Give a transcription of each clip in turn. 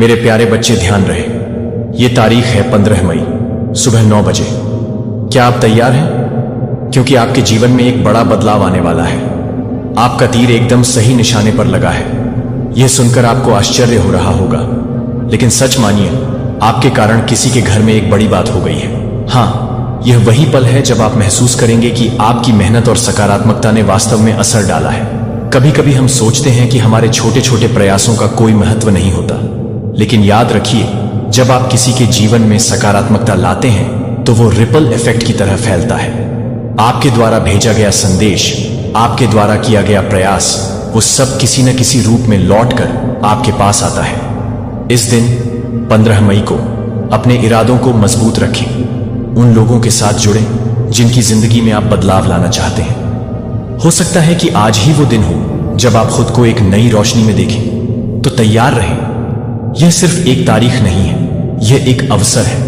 मेरे प्यारे बच्चे ध्यान रहे, ये तारीख है 15 मई सुबह 9 बजे। क्या आप तैयार हैं? क्योंकि आपके जीवन में एक बड़ा बदलाव आने वाला है। आपका तीर एकदम सही निशाने पर लगा है। यह सुनकर आपको आश्चर्य हो रहा होगा, लेकिन सच मानिए, आपके कारण किसी के घर में एक बड़ी बात हो गई है। हाँ, यह वही पल है जब आप महसूस करेंगे कि आपकी मेहनत और सकारात्मकता ने वास्तव में असर डाला है। कभी कभी हम सोचते हैं कि हमारे छोटे छोटे प्रयासों का कोई महत्व नहीं होता, लेकिन याद रखिए, जब आप किसी के जीवन में सकारात्मकता लाते हैं तो वो रिपल इफेक्ट की तरह फैलता है। आपके द्वारा भेजा गया संदेश, आपके द्वारा किया गया प्रयास, वो सब किसी न किसी रूप में लौटकर आपके पास आता है। इस दिन 15 मई को अपने इरादों को मजबूत रखें। उन लोगों के साथ जुड़ें जिनकी जिंदगी में आप बदलाव लाना चाहते हैं। हो सकता है कि आज ही वो दिन हो जब आप खुद को एक नई रोशनी में देखें। तो तैयार रहें। यह सिर्फ एक तारीख नहीं है, यह एक अवसर है।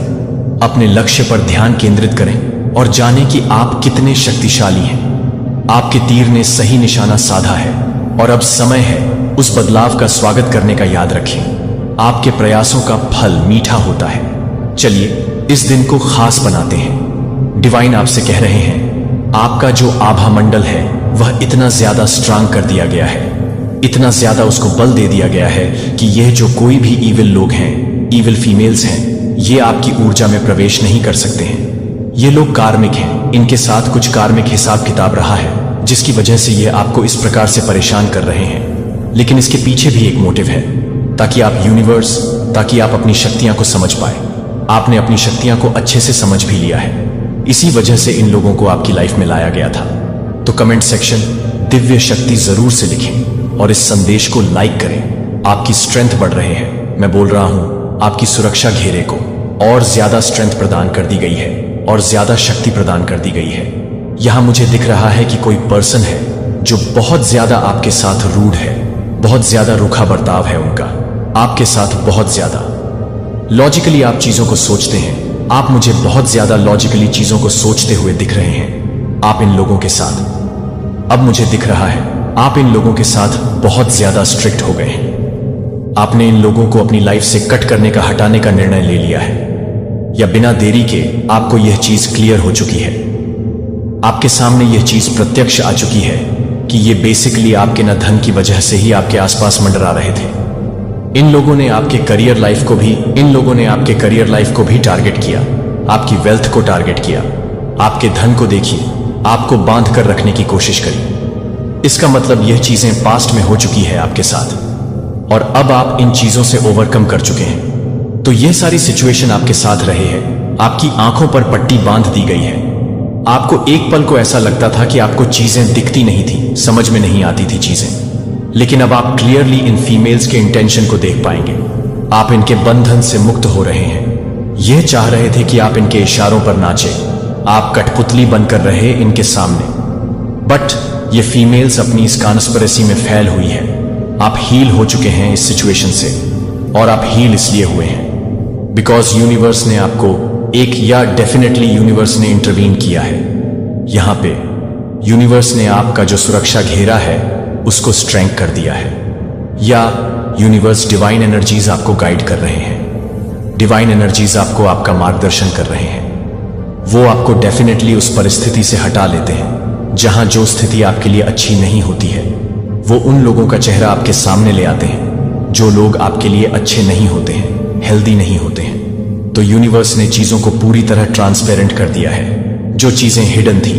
अपने लक्ष्य पर ध्यान केंद्रित करें और जानें कि आप कितने शक्तिशाली हैं। आपके तीर ने सही निशाना साधा है और अब समय है उस बदलाव का स्वागत करने का। याद रखें, आपके प्रयासों का फल मीठा होता है। चलिए इस दिन को खास बनाते हैं। डिवाइन आपसे कह रहे हैं, आपका जो आभा मंडल है वह इतना ज्यादा स्ट्रांग कर दिया गया है, इतना ज्यादा उसको बल दे दिया गया है कि यह जो कोई भी ईविल लोग हैं, ईविल फीमेल्स हैं, ये आपकी ऊर्जा में प्रवेश नहीं कर सकते हैं। ये लोग कार्मिक हैं, इनके साथ कुछ कार्मिक हिसाब किताब रहा है जिसकी वजह से ये आपको इस प्रकार से परेशान कर रहे हैं। लेकिन इसके पीछे भी एक मोटिव है, ताकि आप अपनी शक्तियां को समझ पाए। आपने अपनी शक्तियां को अच्छे से समझ भी लिया है, इसी वजह से इन लोगों को आपकी लाइफ में लाया गया था। तो कमेंट सेक्शन दिव्य शक्ति जरूर से लिखें और इस संदेश को लाइक करें। आपकी स्ट्रेंथ बढ़ रहे हैं। मैं बोल रहा हूं, आपकी सुरक्षा घेरे को और ज्यादा स्ट्रेंथ प्रदान कर दी गई है और ज्यादा शक्ति प्रदान कर दी गई है। यहां मुझे दिख रहा है कि कोई पर्सन है जो बहुत ज्यादा आपके साथ रूड है, बहुत ज्यादा रूखा बर्ताव है उनका आपके साथ। बहुत ज्यादा लॉजिकली आप चीजों को सोचते हैं। आप मुझे बहुत ज्यादा लॉजिकली चीजों को सोचते हुए दिख रहे हैं। आप इन लोगों के साथ, अब मुझे दिख रहा है, आप इन लोगों के साथ बहुत ज्यादा स्ट्रिक्ट हो गए हैं। आपने इन लोगों को अपनी लाइफ से कट करने का, हटाने का निर्णय ले लिया है, या बिना देरी के आपको यह चीज क्लियर हो चुकी है। आपके सामने यह चीज प्रत्यक्ष आ चुकी है कि ये बेसिकली आपके न धन की वजह से ही आपके आसपास मंडरा रहे थे। इन लोगों ने आपके करियर लाइफ को भी टारगेट किया, आपकी वेल्थ को टारगेट किया, आपके धन को देखिए, आपको बांध कर रखने की कोशिश करी। इसका मतलब यह चीजें पास्ट में हो चुकी है आपके साथ, और अब आप इन चीजों से ओवरकम कर चुके हैं। तो यह सारी सिचुएशन आपके साथ रहे हैं। आपकी आंखों पर पट्टी बांध दी गई है। आपको एक पल को ऐसा लगता था कि आपको चीजें दिखती नहीं थी, समझ में नहीं आती थी चीजें, लेकिन अब आप क्लियरली इन फीमेल्स के इंटेंशन को देख पाएंगे। आप इनके बंधन से मुक्त हो रहे हैं। यह चाह रहे थे कि आप इनके इशारों पर नाचें, आप कठपुतली बनकर रहे इनके सामने। बट ये फीमेल्स अपनी इस कॉन्स्पिरेसी में फैल हुई है। आप हील हो चुके हैं इस सिचुएशन से, और आप हील इसलिए हुए हैं बिकॉज यूनिवर्स ने आपको डेफिनेटली यूनिवर्स ने इंटरवीन किया है। यहां पे यूनिवर्स ने आपका जो सुरक्षा घेरा है उसको स्ट्रेंथ कर दिया है, या यूनिवर्स डिवाइन एनर्जीज आपको गाइड कर रहे हैं। डिवाइन एनर्जीज आपको आपका मार्गदर्शन कर रहे हैं। वो आपको डेफिनेटली उस परिस्थिति से हटा लेते हैं जहां जो स्थिति आपके लिए अच्छी नहीं होती है। वो उन लोगों का चेहरा आपके सामने ले आते हैं जो लोग आपके लिए अच्छे नहीं होते हैं, हेल्दी नहीं होते हैं। तो यूनिवर्स ने चीजों को पूरी तरह ट्रांसपेरेंट कर दिया है। जो चीजें हिडन थी,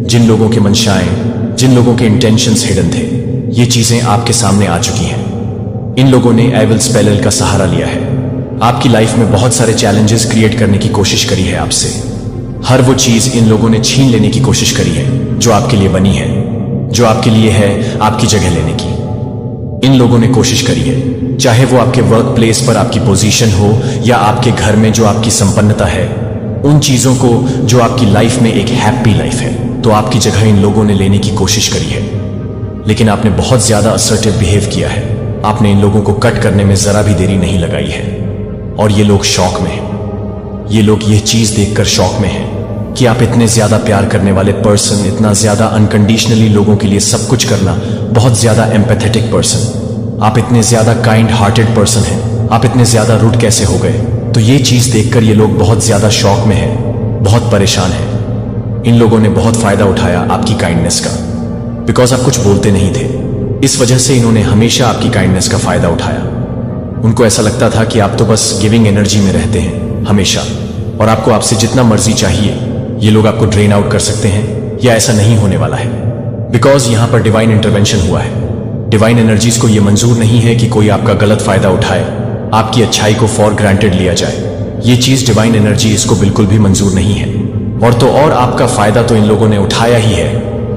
जिन लोगों के मंशाएं, जिन लोगों के इंटेंशंस हिडन थे, ये चीजें आपके सामने आ चुकी हैं। इन लोगों ने एविल स्पेल का सहारा लिया है। आपकी लाइफ में बहुत सारे चैलेंजेस क्रिएट करने की कोशिश करी है आपसे। हर वो चीज इन लोगों ने छीन लेने की कोशिश करी है जो आपके लिए बनी है, जो आपके लिए है आपकी जगह लेने की। इन लोगों ने कोशिश करी है, चाहे वो आपके वर्क प्लेस पर आपकी पोजीशन हो या आपके घर में जो आपकी संपन्नता है, उन चीजों को जो आपकी लाइफ में एक हैप्पी लाइफ है, तो आपकी जगह इन लोगों ने लेने की कोशिश करी है। लेकिन आपने बहुत ज्यादा असर्टिव बिहेव किया है। आपने इन लोगों को कट करने में जरा भी देरी नहीं लगाई है, और ये लोग शौक में हैं। ये लोग ये चीज देखकर शौक में हैं कि आप इतने ज्यादा प्यार करने वाले पर्सन, इतना ज्यादा अनकंडीशनली लोगों के लिए सब कुछ करना, बहुत ज्यादा एम्पैथेटिक पर्सन, आप इतने ज्यादा काइंड हार्टेड पर्सन हैं आप इतने ज्यादा रूड कैसे हो गए? तो ये चीज देखकर ये लोग बहुत ज्यादा शॉक में हैं, बहुत परेशान हैं। इन लोगों ने बहुत फायदा उठाया आपकी काइंडनेस का, बिकॉज आप कुछ बोलते नहीं थे। इस वजह से इन्होंने हमेशा आपकी काइंडनेस का फायदा उठाया। उनको ऐसा लगता था कि आप तो बस गिविंग एनर्जी में रहते हैं हमेशा, और आपको आपसे जितना मर्जी चाहिए ये लोग आपको ड्रेन आउट कर सकते हैं, या ऐसा नहीं होने वाला है। बिकॉज यहां पर डिवाइन इंटरवेंशन हुआ है। डिवाइन एनर्जीज को यह मंजूर नहीं है कि कोई आपका गलत फायदा उठाए, आपकी अच्छाई को फॉर ग्रांटेड लिया जाए। ये चीज डिवाइन एनर्जी इसको बिल्कुल भी मंजूर नहीं है। और तो और आपका फायदा तो इन लोगों ने उठाया ही है,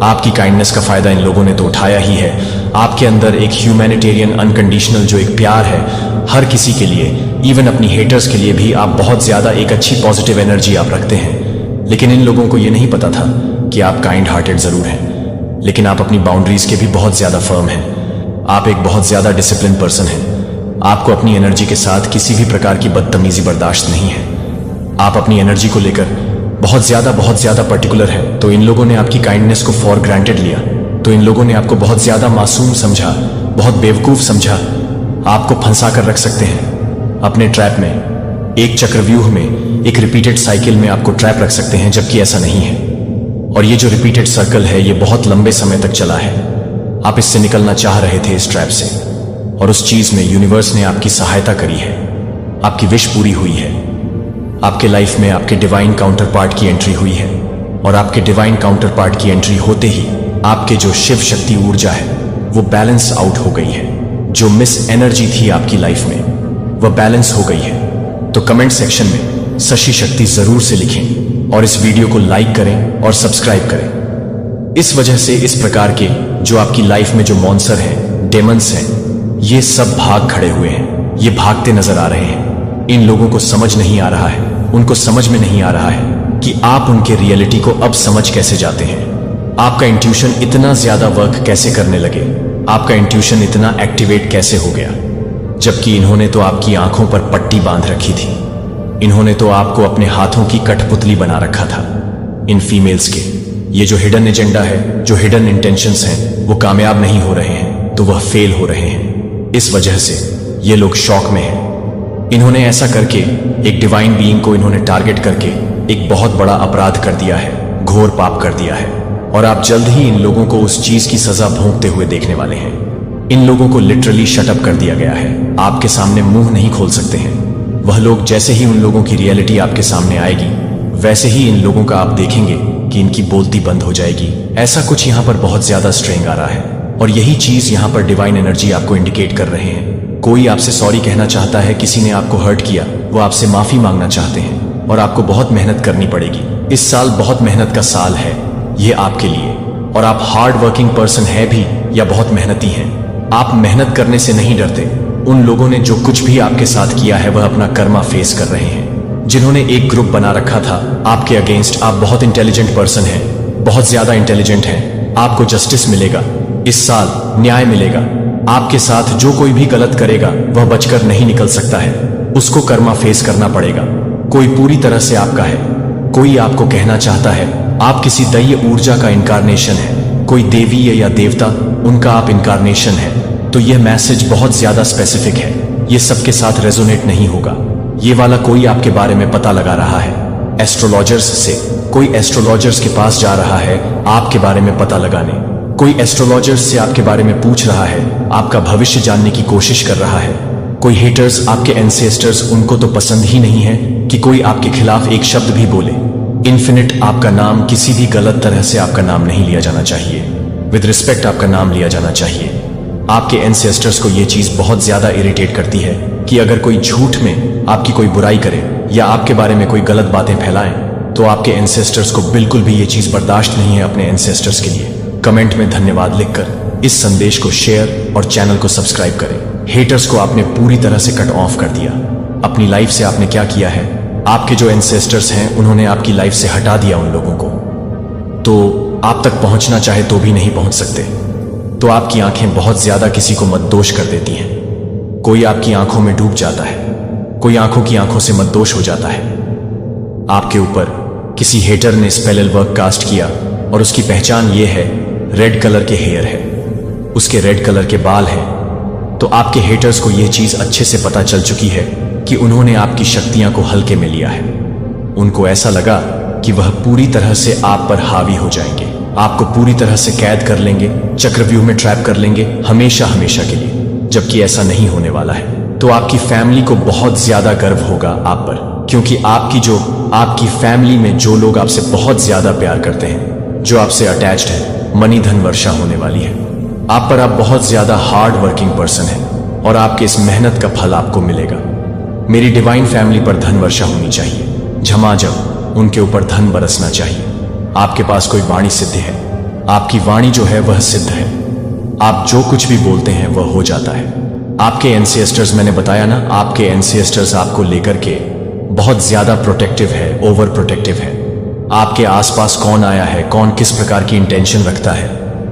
आपकी काइंडनेस का फायदा इन लोगों ने तो उठाया ही है। आपके अंदर एक ह्यूमैनिटेरियन अनकंडीशनल जो एक प्यार है हर किसी के लिए, इवन अपनी हेटर्स के लिए भी आप बहुत ज्यादा एक अच्छी पॉजिटिव एनर्जी आप रखते हैं। लेकिन इन लोगों को यह नहीं पता था कि आप काइंड हार्टेड जरूर हैं, लेकिन आप अपनी बाउंड्रीज के भी बहुत ज्यादा फर्म हैं। आप एक बहुत ज्यादा डिसिप्लिन पर्सन हैं। आपको अपनी एनर्जी के साथ किसी भी प्रकार की बदतमीजी बर्दाश्त नहीं है। आप अपनी एनर्जी को लेकर बहुत ज्यादा पर्टिकुलर है। तो इन लोगों ने आपकी काइंडनेस को फॉर ग्रांटेड लिया, तो इन लोगों ने आपको बहुत ज्यादा मासूम समझा, बहुत बेवकूफ समझा। आपको फंसा कर रख सकते हैं अपने ट्रैप में, एक चक्रव्यूह में, एक रिपीटेड साइकिल में आपको ट्रैप रख सकते हैं, जबकि ऐसा नहीं है। और ये जो रिपीटेड सर्कल है ये बहुत लंबे समय तक चला है। आप इससे निकलना चाह रहे थे, इस ट्रैप से, और उस चीज में यूनिवर्स ने आपकी सहायता करी है। आपकी विश पूरी हुई है। आपके लाइफ में आपके डिवाइन काउंटर पार्ट की एंट्री हुई है, और आपके डिवाइन काउंटर पार्ट की एंट्री होते ही आपके जो शिव शक्ति ऊर्जा है वो बैलेंस आउट हो गई है। जो मिस एनर्जी थी आपकी लाइफ में वह बैलेंस हो गई है। तो कमेंट सेक्शन में शशि शक्ति जरूर से लिखें, और इस वीडियो को लाइक करें और सब्सक्राइब करें। इस वजह से इस प्रकार के जो आपकी लाइफ में जो मॉन्स्टर हैं, डेमंस हैं, ये सब भाग खड़े हुए हैं। ये भागते नजर आ रहे हैं। इन लोगों को समझ नहीं आ रहा है, उनको समझ में नहीं आ रहा है कि आप उनके रियलिटी को अब समझ कैसे जाते हैं। आपका इंट्यूशन इतना ज्यादा वर्क कैसे करने लगे, आपका इंट्यूशन इतना एक्टिवेट कैसे हो गया, जबकि इन्होंने तो आपकी आंखों पर पट्टी बांध रखी थी। इन्होंने तो आपको अपने हाथों की कठपुतली बना रखा था। इन फीमेल्स के ये जो हिडन एजेंडा है, जो हिडन इंटेंशंस हैं, वो कामयाब नहीं हो रहे हैं, तो वह फेल हो रहे हैं। इस वजह से ये लोग शॉक में हैं। इन्होंने ऐसा करके एक डिवाइन बीइंग को इन्होंने टारगेट करके एक बहुत बड़ा अपराध कर दिया है, घोर पाप कर दिया है, और आप जल्द ही इन लोगों को उस चीज की सजा भोगते हुए देखने वाले हैं। इन लोगों को लिटरली शटअप कर दिया गया है। आपके सामने मुंह नहीं खोल सकते हैं। वह लोग जैसे ही उन लोगों की रियलिटी आपके सामने आएगी, वैसे ही इन लोगों का आप देखेंगे कि इनकी बोलती बंद हो जाएगी। ऐसा कुछ यहाँ पर बहुत ज्यादा स्ट्रेंग आ रहा है, और यही चीज यहाँ पर डिवाइन एनर्जी आपको इंडिकेट कर रहे हैं। कोई आपसे सॉरी कहना चाहता है, किसी ने आपको हर्ट किया, वो आपसे माफी मांगना चाहते हैं, और आपको बहुत मेहनत करनी पड़ेगी। इस साल बहुत मेहनत का साल है ये आपके लिए, और आप हार्ड वर्किंग पर्सन है भी या बहुत मेहनती हैं। आप मेहनत करने से नहीं डरते। उन लोगों ने जो कुछ भी आपके साथ किया है वह अपना कर्मा फेस कर रहे हैं। जिन्होंने एक ग्रुप बना रखा था आपके अगेंस्ट, आप बहुत इंटेलिजेंट पर्सन हैं, बहुत ज्यादा इंटेलिजेंट हैं। आपको जस्टिस मिलेगा इस साल, न्याय मिलेगा। आपके साथ जो कोई भी गलत करेगा वह बचकर नहीं निकल सकता है, उसको कर्मा फेस करना पड़ेगा। कोई पूरी तरह से आपका है, कोई आपको कहना चाहता है आप किसी दैवीय ऊर्जा का इनकारनेशन है, कोई देवी या देवता, उनका आप इनकारनेशन है। तो यह मैसेज बहुत ज्यादा स्पेसिफिक है, यह सबके साथ रेजोनेट नहीं होगा। ये वाला कोई आपके बारे में पता लगा रहा है एस्ट्रोलॉजर्स से, कोई एस्ट्रोलॉजर्स के पास जा रहा है आपके बारे में पता लगाने, कोई एस्ट्रोलॉजर्स से आपके बारे में पूछ रहा है, आपका भविष्य जानने की कोशिश कर रहा है। कोई हेटर्स, आपके एंसेस्टर्स, उनको तो पसंद ही नहीं है कि कोई आपके खिलाफ एक शब्द भी बोले। इन्फिनिट आपका नाम, किसी भी गलत तरह से आपका नाम नहीं लिया जाना चाहिए। विद रिस्पेक्ट आपका नाम लिया जाना चाहिए। आपके एंसेस्टर्स को यह चीज बहुत ज्यादा इरिटेट करती है कि अगर कोई झूठ में आपकी कोई बुराई करे या आपके बारे में कोई गलत बातें फैलाएं, तो आपके एंसेस्टर्स को बिल्कुल भी ये चीज बर्दाश्त नहीं है अपने एंसेस्टर्स के लिए। कमेंट में धन्यवाद लिखकर इस संदेश को शेयर और चैनल को सब्सक्राइब करें। हेटर्स को आपने पूरी तरह से कट ऑफ कर दिया। अपनी लाइफ से आपने क्या किया है, आपके जो एंसेस्टर्स हैं उन्होंने आपकी लाइफ से हटा दिया उन लोगों को, तो आप तक पहुंचना चाहे तो भी नहीं पहुंच सकते। तो आपकी आंखें बहुत ज्यादा किसी को मद्दोश कर देती हैं। कोई आपकी आंखों में डूब जाता है, कोई आंखों की आंखों से मद्दोश हो जाता है। आपके ऊपर किसी हेटर ने स्पेल वर्क कास्ट किया, और उसकी पहचान ये है, रेड कलर के हेयर है, उसके रेड कलर के बाल हैं, तो आपके हेटर्स को यह चीज अच्छे से पता चल चुकी है कि उन्होंने आपकी शक्तियां को हल्के में लिया है। उनको ऐसा लगा कि वह पूरी तरह से आप पर हावी हो जाएंगे, आपको पूरी तरह से कैद कर लेंगे, चक्रव्यूह में ट्रैप कर लेंगे हमेशा हमेशा के लिए। जबकि ऐसा नहीं होने वाला है। तो आपकी फैमिली को बहुत ज्यादा गर्व होगा आप पर, क्योंकि आपकी फैमिली में जो लोग आपसे बहुत ज्यादा प्यार करते हैं, जो आपसे अटैच्ड है, मनी धन वर्षा होने वाली है आप पर। आप बहुत ज्यादा हार्ड वर्किंग पर्सन है और आपके इस मेहनत का फल आपको मिलेगा। मेरी डिवाइन फैमिली पर धन वर्षा होनी चाहिए, झमाझम उनके ऊपर धन बरसना चाहिए। आपके पास कोई वाणी सिद्ध है, आपकी वाणी जो है वह सिद्ध है। आप जो कुछ भी बोलते हैं वह हो जाता है। आपके एंसेस्टर्स, मैंने बताया ना, आपके एंसेस्टर्स आपको लेकर के बहुत ज्यादा प्रोटेक्टिव है, ओवर प्रोटेक्टिव है। आपके आसपास कौन आया है, कौन किस प्रकार की इंटेंशन रखता है,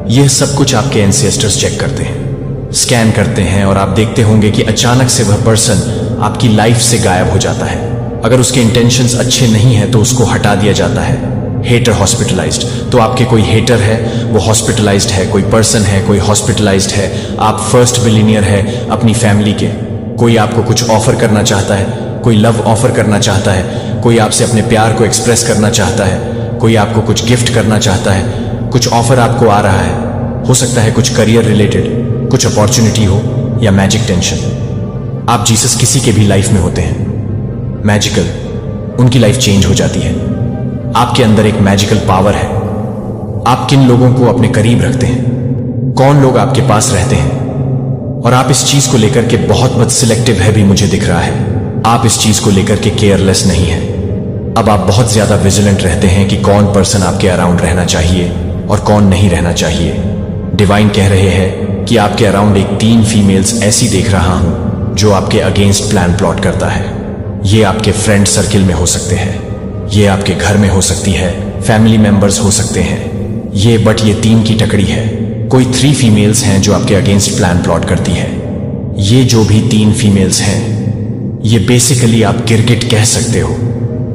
यह सब कुछ आपके एंसेस्टर्स चेक करते हैं, स्कैन करते हैं। और आप देखते होंगे कि अचानक से वह पर्सन आपकी लाइफ से गायब हो जाता है। अगर उसके इंटेंशंस अच्छे नहीं है तो उसको हटा दिया जाता है। हेटर हॉस्पिटलाइज्ड, तो आपके कोई हेटर है वो हॉस्पिटलाइज्ड है, कोई पर्सन है कोई हॉस्पिटलाइज्ड है। आप फर्स्ट बिलियनियर है अपनी फैमिली के। कोई आपको कुछ ऑफर करना चाहता है, कोई लव ऑफर करना चाहता है, कोई आपसे अपने प्यार को एक्सप्रेस करना चाहता है, कोई आपको कुछ गिफ्ट करना चाहता है, कुछ ऑफर आपको आ रहा है। हो सकता है कुछ करियर रिलेटेड कुछ अपॉर्चुनिटी हो या मैजिक टेंशन। आप जीसस किसी के भी लाइफ में होते हैं, मैजिकल, उनकी लाइफ चेंज हो जाती है। आपके अंदर एक मैजिकल पावर है। आप किन लोगों को अपने करीब रखते हैं, कौन लोग आपके पास रहते हैं, और आप इस चीज को लेकर के बहुत सिलेक्टिव है भी मुझे दिख रहा है। आप इस चीज को लेकर के केयरलेस नहीं है। अब आप बहुत ज्यादा विजिलेंट रहते हैं कि कौन पर्सन आपके अराउंड रहना चाहिए और कौन नहीं रहना चाहिए। डिवाइन कह रहे हैं कि आपके अराउंड एक 3 फीमेल्स ऐसी देख रहा हूं जो आपके अगेंस्ट प्लान प्लॉट करता है। ये आपके फ्रेंड सर्किल में हो सकते हैं, ये आपके घर में हो सकती है, फैमिली मेंबर्स हो सकते हैं ये, बट ये 3 की टकड़ी है। कोई 3 फीमेल्स हैं जो आपके अगेंस्ट प्लान प्लॉट करती है। ये जो भी 3 फीमेल्स हैं, ये बेसिकली आप गिरगिट कह सकते हो।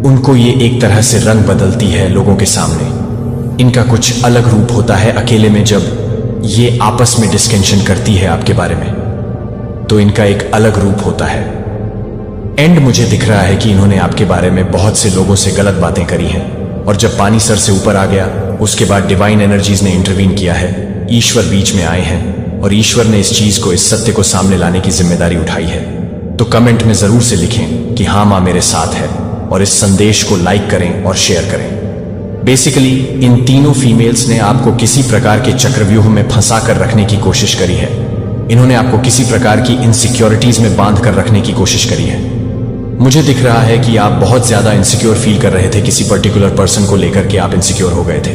उनको ये एक तरह से रंग बदलती है लोगों के सामने। इनका कुछ अलग रूप होता है अकेले में। जब ये आपस में डिस्कशन करती है आपके बारे में तो इनका एक अलग रूप होता है। एंड मुझे दिख रहा है कि इन्होंने आपके बारे में बहुत से लोगों से गलत बातें करी हैं, और जब पानी सर से ऊपर आ गया उसके बाद डिवाइन एनर्जीज ने इंटरवीन किया है। ईश्वर बीच में आए हैं और ईश्वर ने इस चीज को, इस सत्य को सामने लाने की जिम्मेदारी उठाई है। तो कमेंट में जरूर से लिखें कि हाँ मां मेरे साथ है, और इस संदेश को लाइक करें और शेयर करें। बेसिकली इन तीनों फीमेल्स ने आपको किसी प्रकार के चक्रव्यूह में फंसा कर रखने की कोशिश करी है। इन्होंने आपको किसी प्रकार की इनसिक्योरिटीज में बांध कर रखने की कोशिश करी है। मुझे दिख रहा है कि आप बहुत ज्यादा इनसिक्योर फील कर रहे थे। किसी पर्टिकुलर पर्सन को लेकर के आप इनसिक्योर हो गए थे।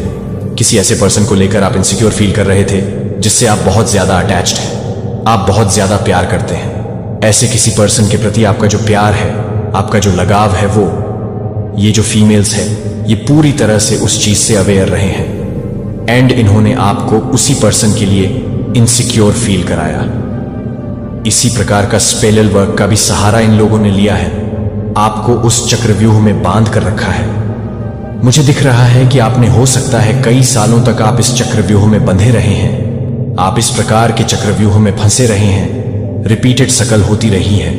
किसी ऐसे पर्सन को लेकर आप इनसिक्योर फील कर रहे थे जिससे आप बहुत ज्यादा अटैच्ड हैं, आप बहुत ज्यादा प्यार करते हैं। ऐसे किसी पर्सन के प्रति आपका जो प्यार है, आपका जो लगाव है, वो ये जो फीमेल्स है ये पूरी तरह से उस चीज से अवेयर रहे हैं। एंड इन्होंने आपको उसी पर्सन के लिए इनसिक्योर फील कराया। इसी प्रकार का स्पेलल वर्क का भी सहारा इन लोगों ने लिया है, आपको उस चक्रव्यूह में बांध कर रखा है। मुझे दिख रहा है कि आपने, हो सकता है कई सालों तक आप इस चक्रव्यूह में बंधे रहे हैं। आप इस प्रकार के चक्रव्यूह में फंसे रहे हैं, रिपीटेड शकल होती रही है।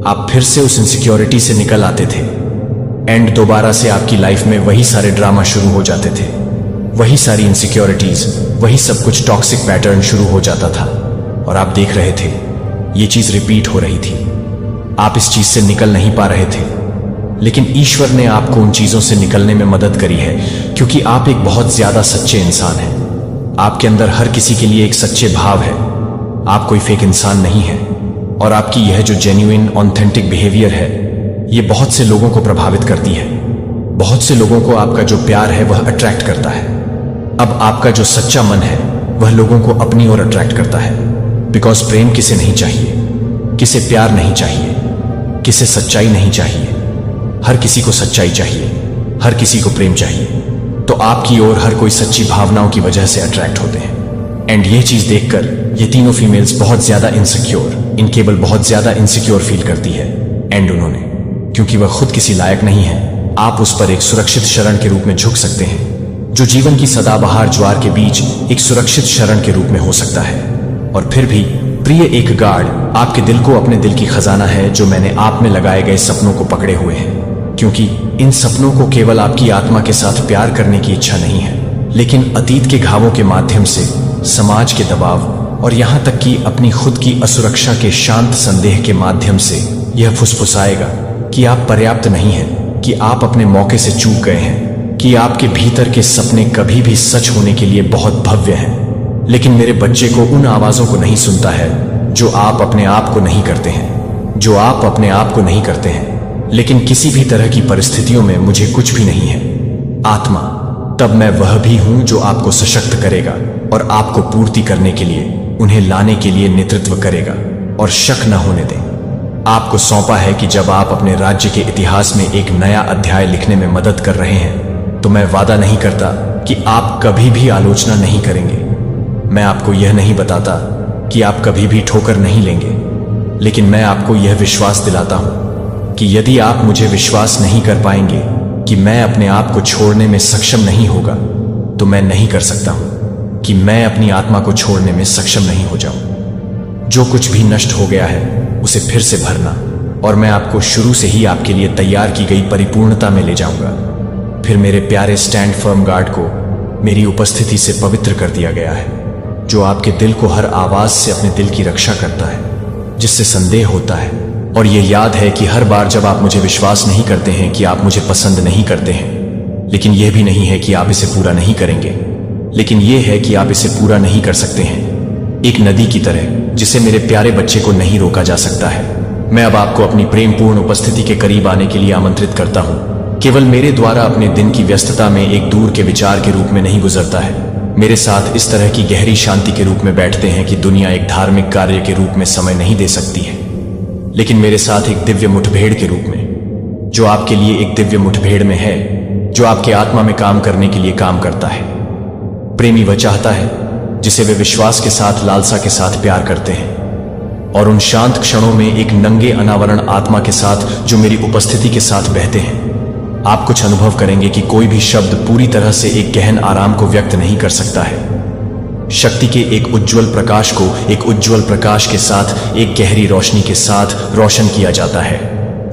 आप फिर से उस इनसिक्योरिटी से निकल आते थे एंड दोबारा से आपकी लाइफ में वही सारे ड्रामा शुरू हो जाते थे, वही सारी इनसिक्योरिटीज, वही सब कुछ टॉक्सिक पैटर्न शुरू हो जाता था। और आप देख रहे थे ये चीज रिपीट हो रही थी। आप इस चीज से निकल नहीं पा रहे थे, लेकिन ईश्वर ने आपको उन चीजों से निकलने में मदद करी है, क्योंकि आप एक बहुत ज्यादा सच्चे इंसान हैं। आपके अंदर हर किसी के लिए एक सच्चे भाव है। आप कोई फेक इंसान नहीं है, और आपकी यह जो जेन्युइन ऑथेंटिक बिहेवियर है ये बहुत से लोगों को प्रभावित करती है। बहुत से लोगों को आपका जो प्यार है वह अट्रैक्ट करता है। अब आपका जो सच्चा मन है वह लोगों को अपनी ओर अट्रैक्ट करता है। बिकॉज प्रेम किसे नहीं चाहिए, किसे प्यार नहीं चाहिए, किसे सच्चाई नहीं चाहिए। हर किसी को सच्चाई चाहिए, हर किसी को प्रेम चाहिए। तो आपकी ओर हर कोई सच्ची भावनाओं की वजह से अट्रैक्ट होते हैं। एंड ये चीज देखकर ये तीनों फीमेल्स बहुत ज्यादा इनसिक्योर, इनकेबल बहुत ज्यादा इनसिक्योर फील करती है। एंड उन्होंने, क्योंकि वह खुद किसी लायक नहीं है, आप उस पर एक सुरक्षित शरण के रूप में झुक सकते हैं, जो जीवन की सदाबहार ज्वार के बीच एक सुरक्षित शरण के रूप में हो सकता है। और फिर भी प्रिय एक गार्ड, आपके दिल को अपने दिल की खजाना है जो मैंने आप में लगाए गए सपनों को पकड़े हुए हैं, क्योंकि इन सपनों को केवल आपकी आत्मा के साथ प्यार करने की इच्छा नहीं है, लेकिन अतीत के घावों के माध्यम से, समाज के दबाव और यहाँ तक कि अपनी खुद की असुरक्षा के शांत संदेह के माध्यम से यह फुसफुसाएगा कि आप पर्याप्त नहीं हैं, कि आप अपने मौके से चूक गए हैं, कि आपके भीतर के सपने कभी भी सच होने के लिए बहुत भव्य हैं। लेकिन मेरे बच्चे को उन आवाजों को नहीं सुनता है जो आप अपने आप को नहीं करते हैं, जो आप अपने आप को नहीं करते हैं। लेकिन किसी भी तरह की परिस्थितियों में मुझे कुछ भी नहीं है आत्मा, तब मैं वह भी हूं जो आपको सशक्त करेगा और आपको पूर्ति करने के लिए, उन्हें लाने के लिए नेतृत्व करेगा। और शक न होने दें, आपको सौंपा है कि जब आप अपने राज्य के इतिहास में एक नया अध्याय लिखने में मदद कर रहे हैं, तो मैं वादा नहीं करता कि आप कभी भी आलोचना नहीं करेंगे। मैं आपको यह नहीं बताता कि आप कभी भी ठोकर नहीं लेंगे, लेकिन मैं आपको यह विश्वास दिलाता हूं कि यदि आप मुझे विश्वास नहीं कर पाएंगे कि मैं अपने आप को छोड़ने में सक्षम नहीं होगा, तो मैं नहीं कर सकता हूं कि मैं अपनी आत्मा को छोड़ने में सक्षम नहीं हो जाऊं। जो कुछ भी नष्ट हो गया है उसे फिर से भरना, और मैं आपको शुरू से ही आपके लिए तैयार की गई परिपूर्णता में ले जाऊंगा। फिर मेरे प्यारे स्टैंड फर्म गार्ड को मेरी उपस्थिति से पवित्र कर दिया गया है, जो आपके दिल को हर आवाज से अपने दिल की रक्षा करता है जिससे संदेह होता है। और ये याद है कि हर बार जब आप मुझे विश्वास नहीं करते हैं कि आप मुझे पसंद नहीं करते हैं, लेकिन यह भी नहीं है कि आप इसे पूरा नहीं करेंगे, लेकिन यह है कि आप इसे पूरा नहीं कर सकते हैं, एक नदी की तरह जिसे मेरे प्यारे बच्चे को नहीं रोका जा सकता है। मैं अब आपको अपनी प्रेमपूर्ण उपस्थिति के करीब आने के लिए आमंत्रित करता हूं। केवल मेरे द्वारा अपने दिन की व्यस्तता में एक दूर के विचार के रूप में नहीं गुजरता है, मेरे साथ इस तरह की गहरी शांति के रूप में बैठते हैं कि दुनिया एक धार्मिक कार्य के रूप में समय नहीं दे सकती है, लेकिन मेरे साथ एक दिव्य मुठभेड़ के रूप में, जो आपके लिए एक दिव्य मुठभेड़ में है, जो आपके आत्मा में काम करने के लिए काम करता है। प्रेमी वह चाहता है जिसे वे विश्वास के साथ, लालसा के साथ प्यार करते हैं, और उन शांत क्षणों में एक नंगे अनावरण आत्मा के साथ जो मेरी उपस्थिति के साथ बहते हैं, आप कुछ अनुभव करेंगे कि कोई भी शब्द पूरी तरह से एक गहन आराम को व्यक्त नहीं कर सकता है। शक्ति के एक उज्जवल प्रकाश को एक उज्जवल प्रकाश के साथ, एक गहरी रोशनी के साथ रोशन किया जाता है,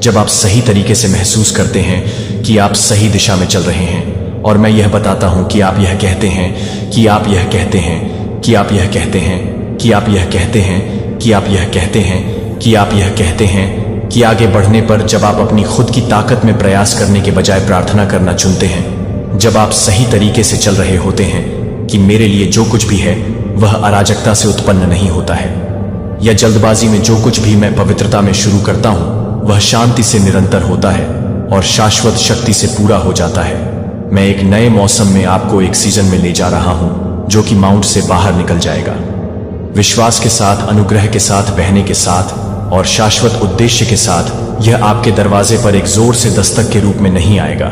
जब आप सही तरीके से महसूस करते हैं कि आप सही दिशा में चल रहे हैं। और मैं यह बताता हूं कि आप यह कहते हैं, कि आप यह कहते हैं, कि आप यह कहते हैं, कि आप यह कहते हैं, कि आप यह कहते हैं, कि आप यह कहते हैं कि आगे बढ़ने पर जब आप अपनी खुद की ताकत में प्रयास करने के बजाय प्रार्थना करना चुनते हैं, जब आप सही तरीके से चल रहे होते हैं कि मेरे लिए जो कुछ भी है वह अराजकता से उत्पन्न नहीं होता है, या जल्दबाजी में जो कुछ भी मैं पवित्रता में शुरू करता हूं वह शांति से निरंतर होता है और शाश्वत शक्ति से पूरा हो जाता है। मैं एक नए मौसम में आपको एक सीजन में ले जा रहा हूं जो कि माउंट से बाहर निकल जाएगा, विश्वास के साथ, अनुग्रह के साथ, बहने के साथ और शाश्वत उद्देश्य के साथ। यह आपके दरवाजे पर एक जोर से दस्तक के रूप में नहीं आएगा,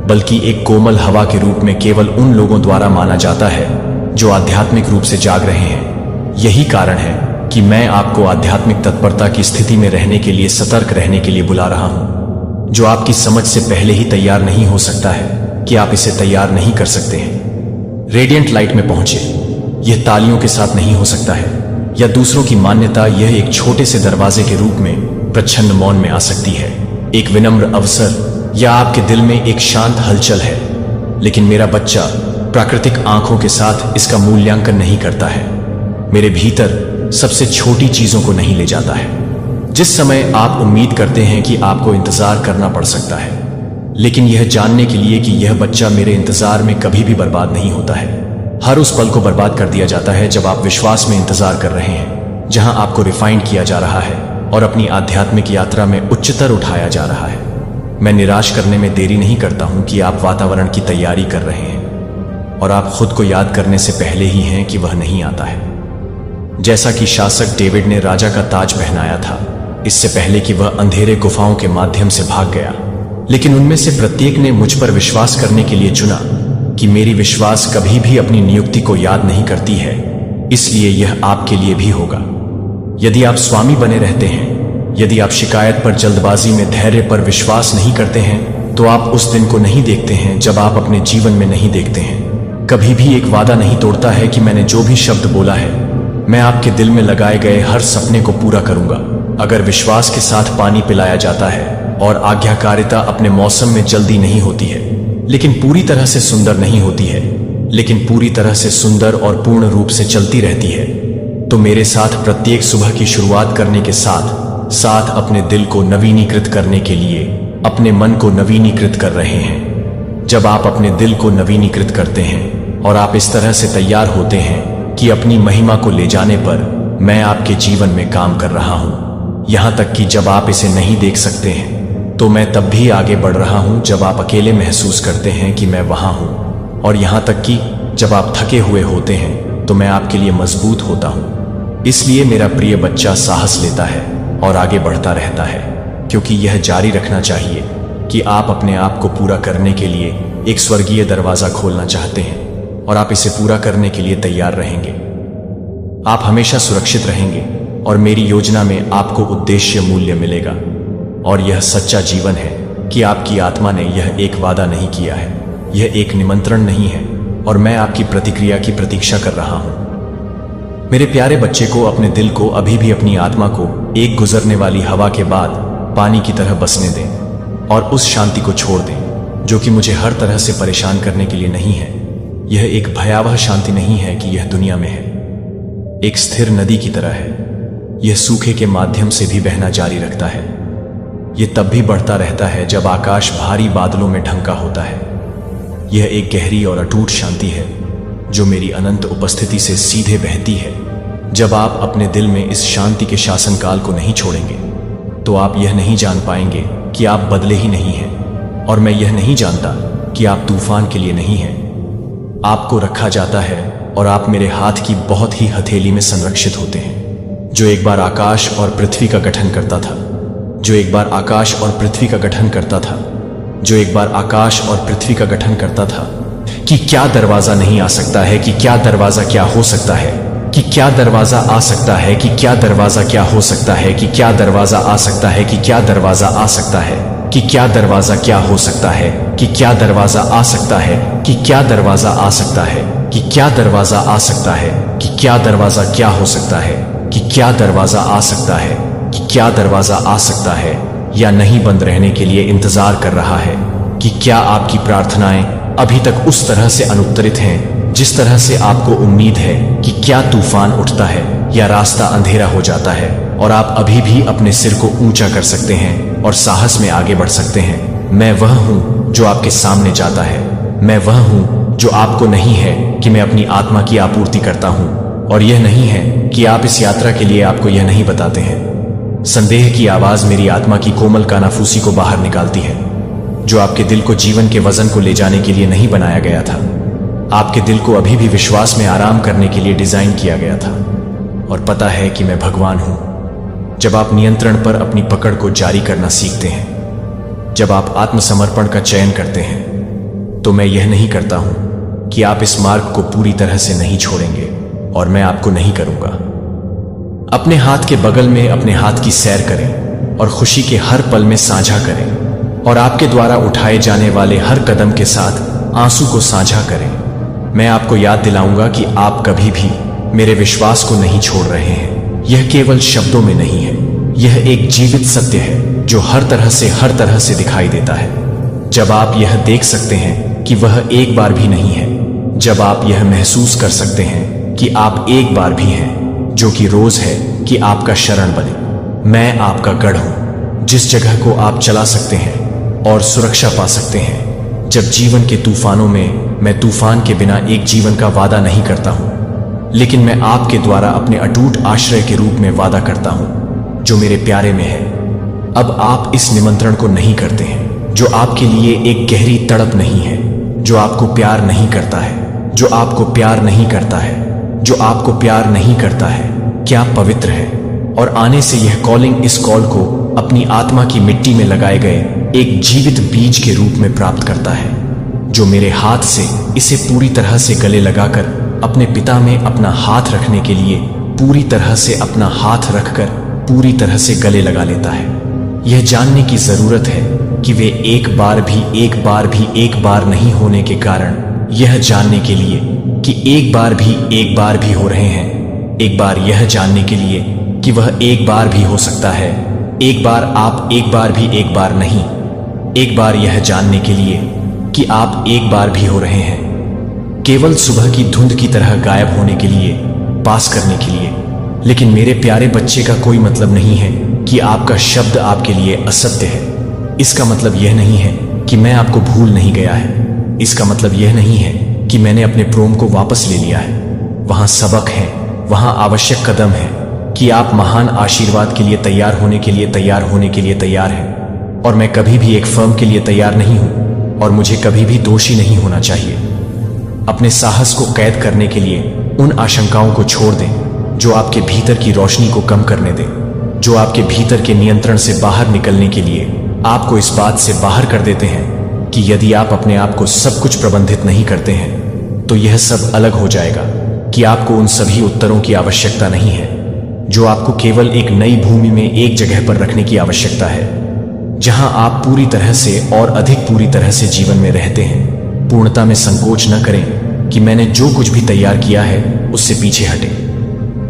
बल्कि एक कोमल हवा के रूप में केवल उन लोगों द्वारा माना जाता है जो आध्यात्मिक रूप से जाग रहे हैं। यही कारण है कि मैं आपको आध्यात्मिक तत्परता की स्थिति में रहने के लिए, सतर्क रहने के लिए बुला रहा हूं, जो आपकी समझ से पहले ही तैयार नहीं हो सकता है कि आप इसे तैयार नहीं कर सकते हैं। रेडियंट लाइट में पहुंचे, यह तालियों के साथ नहीं हो सकता है या दूसरों की मान्यता, यह एक छोटे से दरवाजे के रूप में प्रच्छन्न मौन में आ सकती है, एक विनम्र अवसर, या आपके दिल में एक शांत हलचल है। लेकिन मेरा बच्चा प्राकृतिक आंखों के साथ इसका मूल्यांकन नहीं करता है, मेरे भीतर सबसे छोटी चीजों को नहीं ले जाता है। जिस समय आप उम्मीद करते हैं कि आपको इंतजार करना पड़ सकता है, लेकिन यह जानने के लिए कि यह बच्चा मेरे इंतजार में कभी भी बर्बाद नहीं होता है। हर उस पल को बर्बाद कर दिया जाता है जब आप विश्वास में इंतजार कर रहे हैं, जहां आपको रिफाइंड किया जा रहा है और अपनी आध्यात्मिक यात्रा में उच्चतर उठाया जा रहा है। मैं निराश करने में देरी नहीं करता हूं कि आप वातावरण की तैयारी कर रहे हैं और आप खुद को याद करने से पहले ही हैं कि वह नहीं आता है। जैसा कि शासक डेविड ने राजा का ताज पहनाया था, इससे पहले कि वह अंधेरे गुफाओं के माध्यम से भाग गया, लेकिन उनमें से प्रत्येक ने मुझ पर विश्वास करने के लिए चुना कि मेरी विश्वास कभी भी अपनी नियुक्ति को याद नहीं करती है, इसलिए यह आपके लिए भी होगा। यदि आप स्वामी बने रहते हैं, यदि आप शिकायत पर, जल्दबाजी में, धैर्य पर विश्वास नहीं करते हैं, तो आप उस दिन को नहीं देखते हैं जब आप अपने जीवन में नहीं देखते हैं। कभी भी एक वादा नहीं तोड़ता है कि मैंने जो भी शब्द बोला है मैं आपके दिल में लगाए गए हर सपने को पूरा करूंगा। अगर विश्वास के साथ पानी पिलाया जाता है और आज्ञाकारिता अपने मौसम में जल्दी नहीं होती है, लेकिन पूरी तरह से सुंदर नहीं होती है, लेकिन पूरी तरह से सुंदर और पूर्ण रूप से चलती रहती है, तो मेरे साथ प्रत्येक सुबह की शुरुआत करने के साथ साथ अपने दिल को नवीनीकृत करने के लिए अपने मन को नवीनीकृत कर रहे हैं। जब आप अपने दिल को नवीनीकृत करते हैं और आप इस तरह से तैयार होते हैं कि अपनी महिमा को ले जाने पर मैं आपके जीवन में काम कर रहा हूं, यहां तक कि जब आप इसे नहीं देख सकते हैं तो मैं तब भी आगे बढ़ रहा हूं। जब आप अकेले महसूस करते हैं कि मैं वहां हूं, और यहां तक कि जब आप थके हुए होते हैं तो मैं आपके लिए मजबूत होता हूं। इसलिए मेरा प्रिय बच्चा साहस लेता है और आगे बढ़ता रहता है, क्योंकि यह जारी रखना चाहिए कि आप अपने आप को पूरा करने के लिए एक स्वर्गीय दरवाजा खोलना चाहते हैं और आप इसे पूरा करने के लिए तैयार रहेंगे। आप हमेशा सुरक्षित रहेंगे और मेरी योजना में आपको उद्देश्य मूल्य मिलेगा। और यह सच्चा जीवन है कि आपकी आत्मा ने यह एक वादा नहीं किया है, यह एक निमंत्रण नहीं है, और मैं आपकी प्रतिक्रिया की प्रतीक्षा कर रहा हूं। मेरे प्यारे बच्चे को अपने दिल को अभी भी अपनी आत्मा को एक गुजरने वाली हवा के बाद पानी की तरह बसने दें और उस शांति को छोड़ दें जो कि मुझे हर तरह से परेशान करने के लिए नहीं है। यह एक भयावह शांति नहीं है कि यह दुनिया में है, एक स्थिर नदी की तरह है। यह सूखे के माध्यम से भी बहना जारी रखता है। यह तब भी बढ़ता रहता है जब आकाश भारी बादलों में ढंका होता है। यह एक गहरी और अटूट शांति है जो मेरी अनंत उपस्थिति से सीधे बहती है। जब आप अपने दिल में इस शांति के शासनकाल को नहीं छोड़ेंगे तो आप यह नहीं जान पाएंगे कि आप बदले ही नहीं हैं, और मैं यह नहीं जानता कि आप तूफान के लिए नहीं हैं। आपको रखा जाता है और आप मेरे हाथ की बहुत ही हथेली में संरक्षित होते हैं, जो एक बार आकाश और पृथ्वी का गठन करता था, जो एक बार आकाश और पृथ्वी का गठन करता था, जो एक बार आकाश और पृथ्वी का गठन करता था। कि क्या दरवाजा नहीं आ सकता है, कि क्या दरवाजा क्या हो सकता है, कि क्या दरवाजा आ सकता है, कि क्या दरवाजा क्या हो सकता है, कि क्या दरवाजा आ सकता है, कि क्या दरवाजा आ सकता है, कि क्या दरवाजा क्या हो सकता है, कि क्या दरवाजा आ सकता है, कि क्या दरवाजा आ सकता है, कि क्या दरवाजा आ सकता है, कि क्या दरवाजा क्या हो सकता है, कि क्या दरवाजा आ सकता है, कि क्या दरवाजा आ सकता है, या नहीं बंद रहने के लिए इंतजार कर रहा है। कि क्या आपकी प्रार्थनाएं अभी तक उस तरह से अनुत्तरित हैं जिस तरह से आपको उम्मीद है। कि क्या तूफान उठता है या रास्ता अंधेरा हो जाता है और आप अभी भी अपने सिर को ऊंचा कर सकते हैं और साहस में आगे बढ़ सकते हैं। मैं वह हूं जो आपके सामने जाता है, मैं वह हूं जो आपको नहीं है कि मैं अपनी आत्मा की आपूर्ति करता हूं, और यह नहीं है कि आप इस यात्रा के लिए आपको यह नहीं बताते हैं। संदेह की आवाज मेरी आत्मा की कोमल कानाफूसी को बाहर निकालती है, जो आपके दिल को जीवन के वजन को ले जाने के लिए नहीं बनाया गया था। आपके दिल को अभी भी विश्वास में आराम करने के लिए डिजाइन किया गया था। और पता है कि मैं भगवान हूं। जब आप नियंत्रण पर अपनी पकड़ को जारी करना सीखते हैं, जब आप आत्मसमर्पण का चयन करते हैं, तो मैं यह नहीं करता हूं कि आप इस मार्ग को पूरी तरह से नहीं छोड़ेंगे, और मैं आपको नहीं करूंगा। अपने हाथ के बगल में अपने हाथ की सैर करें और खुशी के हर पल में साझा करें, और आपके द्वारा उठाए जाने वाले हर कदम के साथ आंसू को साझा करें। मैं आपको याद दिलाऊंगा कि आप कभी भी मेरे विश्वास को नहीं छोड़ रहे हैं। यह केवल शब्दों में नहीं है, यह एक जीवित सत्य है जो हर तरह से दिखाई देता है। जब आप यह देख सकते हैं कि वह एक बार भी नहीं है, जब आप यह महसूस कर सकते हैं कि आप एक बार भी हैं, जो कि रोज है कि आपका शरण बने। मैं आपका गढ़ हूं, जिस जगह को आप चला सकते हैं और सुरक्षा पा सकते हैं। जब जीवन के तूफानों में मैं तूफान के बिना एक जीवन का वादा नहीं करता हूं, लेकिन मैं आपके द्वारा अपने अटूट आश्रय के रूप में वादा करता हूं, जो मेरे प्यारे में है। अब आप इस निमंत्रण को नहीं करते हैं, जो आपके लिए एक गहरी तड़प नहीं है, जो आपको प्यार नहीं करता है, जो आपको प्यार नहीं करता है, जो आपको प्यार नहीं करता है। क्या पवित्र है, और आने से यह कॉलिंग इस कॉल को अपनी आत्मा की मिट्टी में लगाए गए एक जीवित बीज के रूप में प्राप्त करता है, जो मेरे हाथ से इसे पूरी तरह से गले लगाकर अपने पिता में अपना हाथ रखने के लिए पूरी तरह से अपना हाथ रखकर पूरी तरह से गले लगा लेता है। यह जानने की जरूरत है कि वे एक बार नहीं होने के कारण, यह जानने के लिए कि एक बार भी हो रहे हैं, एक बार यह जानने के लिए कि वह एक बार भी हो सकता है, एक बार आप, एक बार भी एक बार नहीं, एक बार यह जानने के लिए कि आप एक बार भी हो रहे हैं, केवल सुबह की धुंध की तरह गायब होने के लिए, पास करने के लिए। लेकिन मेरे प्यारे बच्चे का कोई मतलब नहीं है कि आपका शब्द आपके लिए असत्य है। इसका मतलब यह नहीं है कि मैं आपको भूल नहीं गया है। इसका मतलब यह नहीं है कि मैंने अपने प्रोम को वापस ले लिया है। वहां सबक है, वहां आवश्यक कदम है कि आप महान आशीर्वाद के लिए तैयार होने के लिए तैयार हैं। और मैं कभी भी एक फर्म के लिए तैयार नहीं हूं और मुझे कभी भी दोषी नहीं होना चाहिए। अपने साहस को कैद करने के लिए उन आशंकाओं को छोड़ दें जो आपके भीतर की रोशनी को कम करने दें, जो आपके भीतर के नियंत्रण से बाहर निकलने के लिए आपको इस बात से बाहर कर देते हैं कि यदि आप अपने आप को सब कुछ प्रबंधित नहीं करते हैं तो यह सब अलग हो जाएगा, कि आपको उन सभी उत्तरों की आवश्यकता नहीं है जो आपको केवल एक नई भूमि में एक जगह पर रखने की आवश्यकता है, जहां आप पूरी तरह से और अधिक पूरी तरह से जीवन में रहते हैं। पूर्णता में संकोच न करें कि मैंने जो कुछ भी तैयार किया है उससे पीछे हटें।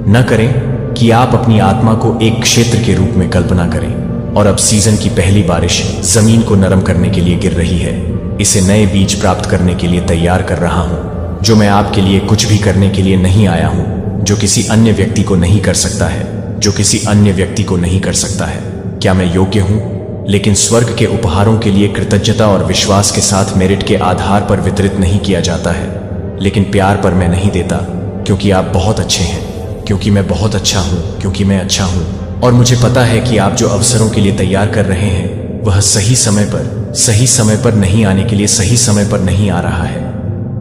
न करें कि आप अपनी आत्मा को एक क्षेत्र के रूप में कल्पना करें और अब सीजन की पहली बारिश जमीन को नरम करने के लिए गिर रही है। इसे नए बीज प्राप्त करने के लिए तैयार कर रहा हूं, जो मैं आपके लिए कुछ भी करने के लिए नहीं आया हूं, जो किसी अन्य व्यक्ति को नहीं कर सकता है, जो किसी अन्य व्यक्ति को नहीं कर सकता है। क्या मैं योग्य हूं? लेकिन स्वर्ग के उपहारों के लिए कृतज्ञता और विश्वास के साथ मेरिट के आधार पर वितरित नहीं किया जाता है, लेकिन प्यार पर मैं नहीं देता, क्योंकि आप बहुत अच्छे हैं, क्योंकि मैं बहुत अच्छा हूं, क्योंकि मैं अच्छा हूं। और मुझे पता है कि आप जो अवसरों के लिए तैयार कर रहे हैं वह सही समय पर नहीं आने के लिए सही समय पर नहीं आ रहा है।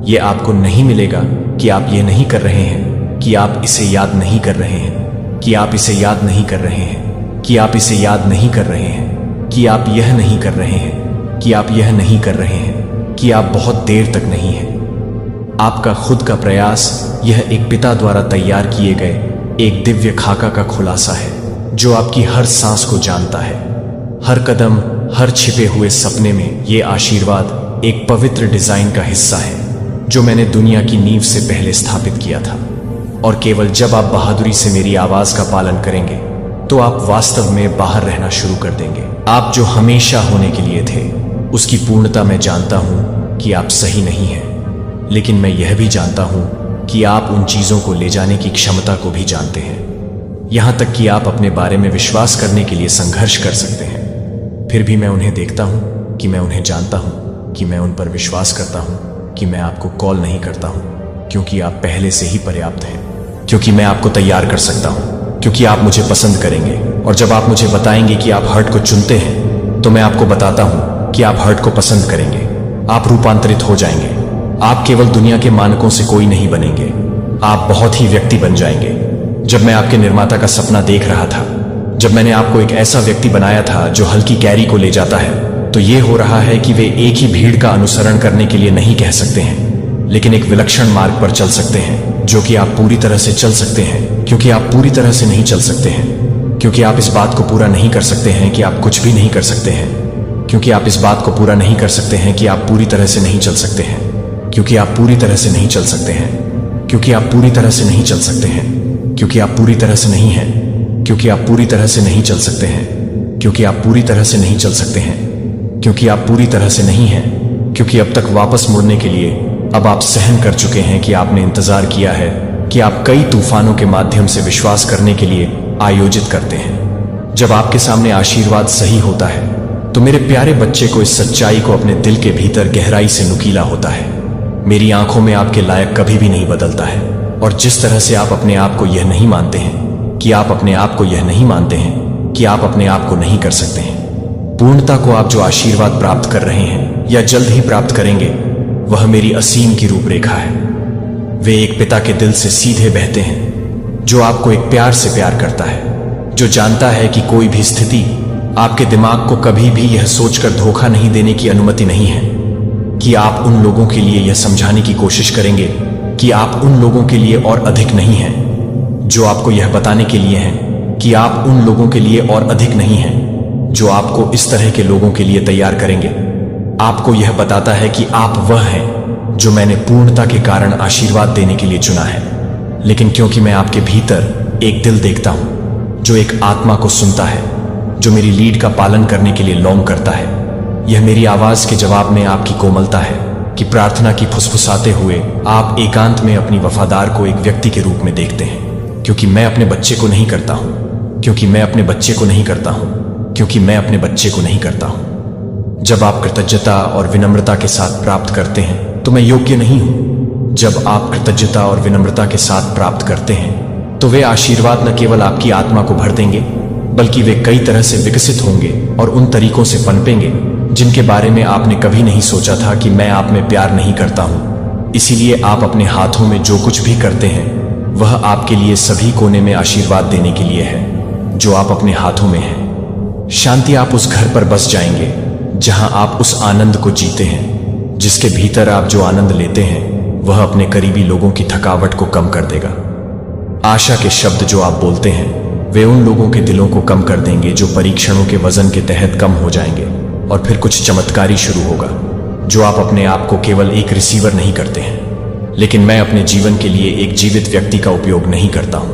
यह आपको नहीं मिलेगा कि आप ये नहीं कर रहे हैं, कि आप इसे याद नहीं कर रहे हैं, कि आप इसे याद नहीं कर रहे हैं, कि आप इसे याद नहीं कर रहे हैं, कि आप यह नहीं कर रहे हैं, कि आप यह नहीं कर रहे हैं, कि आप बहुत देर तक नहीं हैं। आपका खुद का प्रयास यह एक पिता द्वारा तैयार किए गए एक दिव्य खाका का खुलासा है, जो आपकी हर सांस को जानता है, हर कदम, हर छिपे हुए सपने में। ये आशीर्वाद एक पवित्र डिजाइन का हिस्सा है जो मैंने दुनिया की नींव से पहले स्थापित किया था। और केवल जब आप बहादुरी से मेरी आवाज का पालन करेंगे तो आप वास्तव में बाहर रहना शुरू कर देंगे। आप जो हमेशा होने के लिए थे उसकी पूर्णता मैं जानता हूं कि आप सही नहीं हैं, लेकिन मैं यह भी जानता हूं कि आप उन चीजों को ले जाने की क्षमता को भी जानते हैं, यहां तक कि आप अपने बारे में विश्वास करने के लिए संघर्ष कर सकते हैं। फिर भी मैं उन्हें देखता हूं, कि मैं उन्हें जानता हूं, कि मैं उन पर विश्वास करता हूं, कि मैं आपको कॉल नहीं करता हूं, क्योंकि आप पहले से ही पर्याप्त हैं, क्योंकि मैं आपको तैयार कर सकता हूं, क्योंकि आप मुझे पसंद करेंगे। और जब आप मुझे बताएंगे कि आप हर्ट को चुनते हैं तो मैं आपको बताता हूं कि आप हर्ट को पसंद करेंगे। आप रूपांतरित हो जाएंगे। आप केवल दुनिया के मानकों से कोई नहीं बनेंगे, आप बहुत ही व्यक्ति बन जाएंगे। जब मैं आपके निर्माता का सपना देख रहा था, जब मैंने आपको एक ऐसा व्यक्ति बनाया था जो हल्की कैरी को ले जाता है, तो ये हो रहा है कि वे एक ही भीड़ का अनुसरण करने के लिए नहीं कह सकते हैं, लेकिन एक विलक्षण मार्ग पर चल सकते हैं, जो कि आप पूरी तरह से चल सकते हैं, क्योंकि आप पूरी तरह से नहीं चल सकते हैं, क्योंकि आप इस बात को पूरा नहीं कर सकते हैं कि आप कुछ भी नहीं कर सकते हैं, क्योंकि आप इस बात को पूरा नहीं कर सकते हैं कि आप पूरी तरह से नहीं चल सकते हैं, क्योंकि आप पूरी तरह से नहीं चल सकते हैं, क्योंकि आप पूरी तरह से नहीं चल सकते हैं, क्योंकि आप पूरी तरह से नहीं हैं, क्योंकि आप पूरी तरह से नहीं चल सकते हैं, क्योंकि आप पूरी तरह से नहीं चल सकते हैं, क्योंकि आप पूरी तरह से नहीं हैं, क्योंकि अब तक वापस मुड़ने के लिए अब आप सहन कर चुके हैं कि आपने इंतजार किया है कि आप कई तूफानों के माध्यम से विश्वास करने के लिए आयोजित करते हैं। जब आपके सामने आशीर्वाद सही होता है तो मेरे प्यारे बच्चे को इस सच्चाई को अपने दिल के भीतर गहराई से नुकीला होता है। मेरी आंखों में आपके लायक कभी भी नहीं बदलता है। और जिस तरह से आप अपने आप को यह नहीं मानते हैं कि आप अपने आप को यह नहीं मानते हैं कि आप अपने आप को नहीं कर सकते हैं, पूर्णता को आप जो आशीर्वाद प्राप्त कर रहे हैं या जल्द ही प्राप्त करेंगे, वह मेरी असीम की रूपरेखा है। वे एक पिता के दिल से सीधे बहते हैं, जो आपको एक प्यार से प्यार करता है, जो जानता है कि कोई भी स्थिति आपके दिमाग को कभी भी यह सोचकर धोखा नहीं देने की अनुमति नहीं है कि आप उन लोगों के लिए यह समझाने की कोशिश करेंगे कि आप उन लोगों के लिए और अधिक नहीं हैं, जो आपको यह बताने के लिए हैं कि आप उन लोगों के लिए और अधिक नहीं हैं, जो आपको इस तरह के लोगों के लिए तैयार करेंगे। आपको यह बताता है कि आप वह हैं जो मैंने पूर्णता के कारण आशीर्वाद देने के लिए चुना है। लेकिन क्योंकि मैं आपके भीतर एक दिल देखता हूं जो एक आत्मा को सुनता है, जो मेरी लीड का पालन करने के लिए लॉन्ग करता है। यह मेरी आवाज के जवाब में आपकी कोमलता है कि प्रार्थना की फुसफुसाते हुए आप एकांत में अपनी वफादार को एक व्यक्ति के रूप में देखते हैं। क्योंकि मैं अपने बच्चे को नहीं करता हूं, क्योंकि मैं अपने बच्चे को नहीं करता हूं, क्योंकि मैं अपने बच्चे को नहीं करता हूं। जब आप कृतज्ञता और विनम्रता के साथ प्राप्त करते हैं तो मैं योग्य नहीं हूं। जब आप कृतज्ञता और विनम्रता के साथ प्राप्त करते हैं तो वे आशीर्वाद न केवल आपकी आत्मा को भर देंगे, बल्कि वे कई तरह से विकसित होंगे और उन तरीकों से पनपेंगे जिनके बारे में आपने कभी नहीं सोचा था कि मैं आप में प्यार नहीं करता हूं। इसीलिए आप अपने हाथों में जो कुछ भी करते हैं वह आपके लिए सभी कोने में आशीर्वाद देने के लिए है जो आप अपने हाथों में है। शांति, आप उस घर पर बस जाएंगे जहां आप उस आनंद को जीते हैं जिसके भीतर आप जो आनंद लेते हैं वह अपने करीबी लोगों की थकावट को कम कर देगा। आशा के शब्द जो आप बोलते हैं वे उन लोगों के दिलों को कम कर देंगे जो परीक्षणों के वजन के तहत कम हो जाएंगे, और फिर कुछ चमत्कारी शुरू होगा जो आप अपने आप को केवल एक रिसीवर नहीं करते हैं, लेकिन मैं अपने जीवन के लिए एक जीवित व्यक्ति का उपयोग नहीं करता हूं।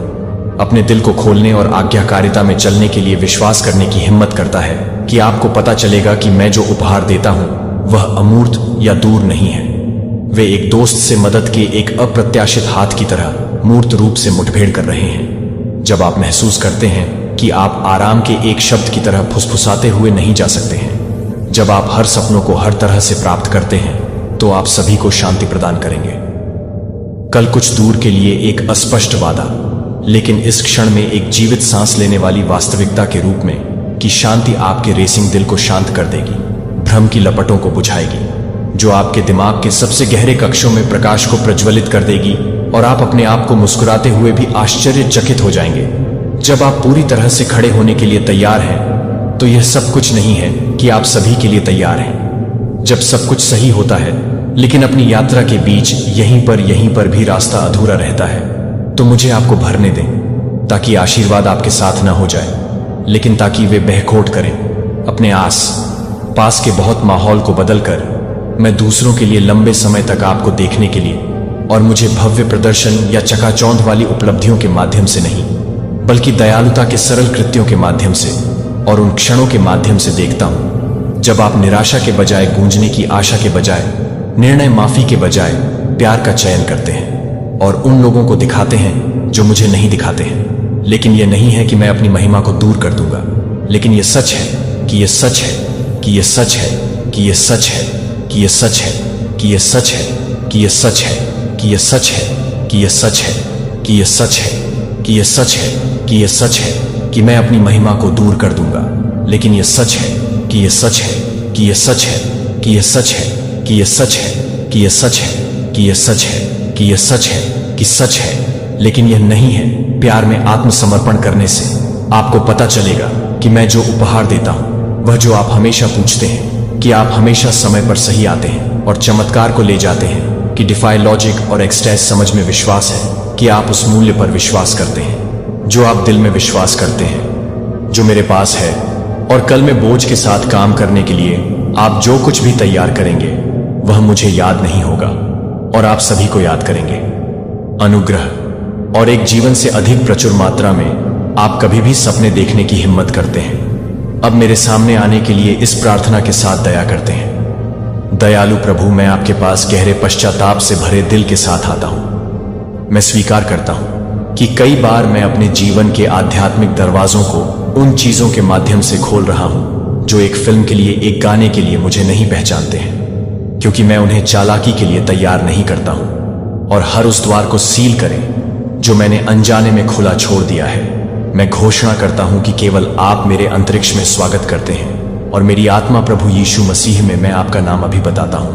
अपने दिल को खोलने और आज्ञाकारिता में चलने के लिए विश्वास करने की हिम्मत करता है कि आपको पता चलेगा कि मैं जो उपहार देता हूं वह अमूर्त या दूर नहीं है। वे एक दोस्त से मदद के एक अप्रत्याशित हाथ की तरह मूर्त रूप से मुठभेड़ कर रहे हैं। जब आप महसूस करते हैं कि आप आराम के एक शब्द की तरह फुसफुसाते हुए नहीं जा सकते हैं, जब आप हर सपनों को हर तरह से प्राप्त करते हैं, तो आप सभी को शांति प्रदान करेंगे। कल कुछ दूर के लिए एक अस्पष्ट वादा, लेकिन इस क्षण में एक जीवित सांस लेने वाली वास्तविकता के रूप में कि शांति आपके रेसिंग दिल को शांत कर देगी, भ्रम की लपटों को बुझाएगी, जो आपके दिमाग के सबसे गहरे कक्षों में प्रकाश को प्रज्वलित कर देगी, और आप अपने आप को मुस्कुराते हुए भी आश्चर्यचकित हो जाएंगे। जब आप पूरी तरह से खड़े होने के लिए तैयार हैं तो यह सब कुछ नहीं है कि आप सभी के लिए तैयार हैं। जब सब कुछ सही होता है लेकिन अपनी यात्रा के बीच यहीं पर भी रास्ता अधूरा रहता है, तो मुझे आपको भरने दें, ताकि आशीर्वाद आपके साथ ना हो जाए, लेकिन ताकि वे बहखोट करें। अपने आस पास के बहुत माहौल को बदलकर मैं दूसरों के लिए लंबे समय तक आपको देखने के लिए और मुझे भव्य प्रदर्शन या चकाचौंध वाली उपलब्धियों के माध्यम से नहीं, बल्कि दयालुता के सरल कृत्यों के माध्यम से और उन क्षणों के माध्यम से देखता हूं जब आप निराशा के बजाय गूंजने की आशा के बजाय, निर्णय माफी के बजाय प्यार का चयन करते हैं और उन लोगों को दिखाते हैं जो मुझे नहीं दिखाते हैं। लेकिन यह नहीं है कि मैं अपनी महिमा को दूर कर दूंगा, लेकिन यह सच है कि यह सच है कि यह सच है कि यह सच है कि यह सच है कि यह सच है कि यह सच है कि यह सच है कि यह सच है कि यह सच है कि यह सच है कि यह सच है कि मैं अपनी महिमा को दूर कर दूंगा, लेकिन यह सच है कि यह सच है कि यह सच है कि यह सच है कि यह सच है कि यह सच है कि यह सच है कि यह सच है कि सच है, लेकिन यह नहीं है। प्यार में आत्मसमर्पण करने से आपको पता चलेगा कि मैं जो उपहार देता हूं वह जो आप हमेशा पूछते हैं कि आप हमेशा समय पर सही आते हैं और चमत्कार को ले जाते हैं, कि डिफाई लॉजिक और एक्सटेज समझ में विश्वास है कि आप उस मूल्य पर विश्वास करते हैं जो आप दिल में विश्वास करते हैं, जो मेरे पास है। और कल में बोझ के साथ काम करने के लिए आप जो कुछ भी तैयार करेंगे वह मुझे याद नहीं होगा और आप सभी को याद करेंगे। अनुग्रह और एक जीवन से अधिक प्रचुर मात्रा में आप कभी भी सपने देखने की हिम्मत करते हैं। अब मेरे सामने आने के लिए इस प्रार्थना के साथ दया करते हैं। दयालु प्रभु, मैं आपके पास गहरे पश्चाताप से भरे दिल के साथ आता हूं। मैं स्वीकार करता हूं कि कई बार मैं अपने जीवन के आध्यात्मिक दरवाजों को उन चीजों के माध्यम से खोल रहा हूं जो एक फिल्म के लिए, एक गाने के लिए मुझे नहीं पहचानते हैं, क्योंकि मैं उन्हें चालाकी के लिए तैयार नहीं करता हूं। और हर उस द्वार को सील करें जो मैंने अनजाने में खुला छोड़ दिया है। मैं घोषणा करता हूं कि केवल आप मेरे अंतरिक्ष में स्वागत करते हैं, और मेरी आत्मा प्रभु यीशु मसीह में मैं आपका नाम अभी बताता हूं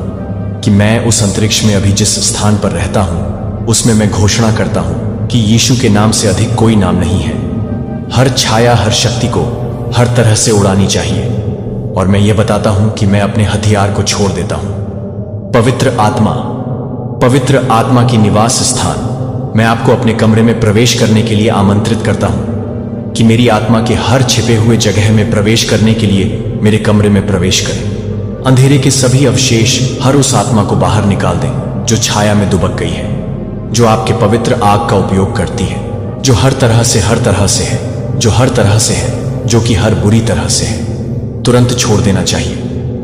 कि मैं उस अंतरिक्ष में अभी जिस स्थान पर रहता हूं उसमें मैं घोषणा करता हूं कि यीशु के नाम से अधिक कोई नाम नहीं है। हर छाया, हर शक्ति को हर तरह से उड़ानी चाहिए, और मैं ये बताता हूं कि मैं अपने हथियार को छोड़ देता हूं। पवित्र आत्मा की निवास स्थान, मैं आपको अपने कमरे में प्रवेश करने के लिए आमंत्रित करता हूं कि मेरी आत्मा के हर छिपे हुए जगह में प्रवेश करने के लिए मेरे कमरे में प्रवेश करें। अंधेरे के सभी अवशेष, हर उस आत्मा को बाहर निकाल दें जो छाया में दुबक गई है। जो आपके पवित्र आग का उपयोग करती है, जो हर तरह से है, जो हर तरह से है, जो कि हर बुरी तरह से है, तुरंत छोड़ देना चाहिए।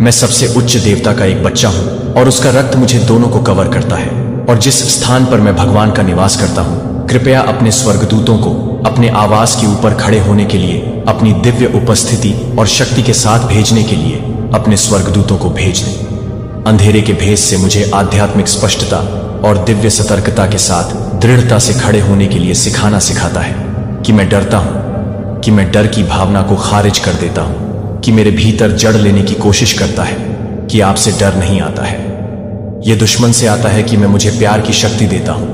मैं सबसे उच्च देवता का एक बच्चा हूं और उसका रक्त मुझे दोनों को कवर करता है। और जिस स्थान पर मैं भगवान का निवास करता हूं, कृपया अपने स्वर्गदूतों को अपने आवास के ऊपर खड़े होने के लिए, अपनी दिव्य उपस्थिति और शक्ति के साथ भेजने के लिए अपने स्वर्गदूतों को भेज दें। अंधेरे के भेद से मुझे आध्यात्मिक स्पष्टता और दिव्य सतर्कता के साथ दृढ़ता से खड़े होने के लिए सिखाता है कि मैं डरता हूं, कि मैं डर की भावना को खारिज कर देता हूं, कि मेरे भीतर जड़ लेने की कोशिश करता है कि आपसे डर नहीं आता है। यह दुश्मन से आता है कि मैं मुझे प्यार की शक्ति देता हूं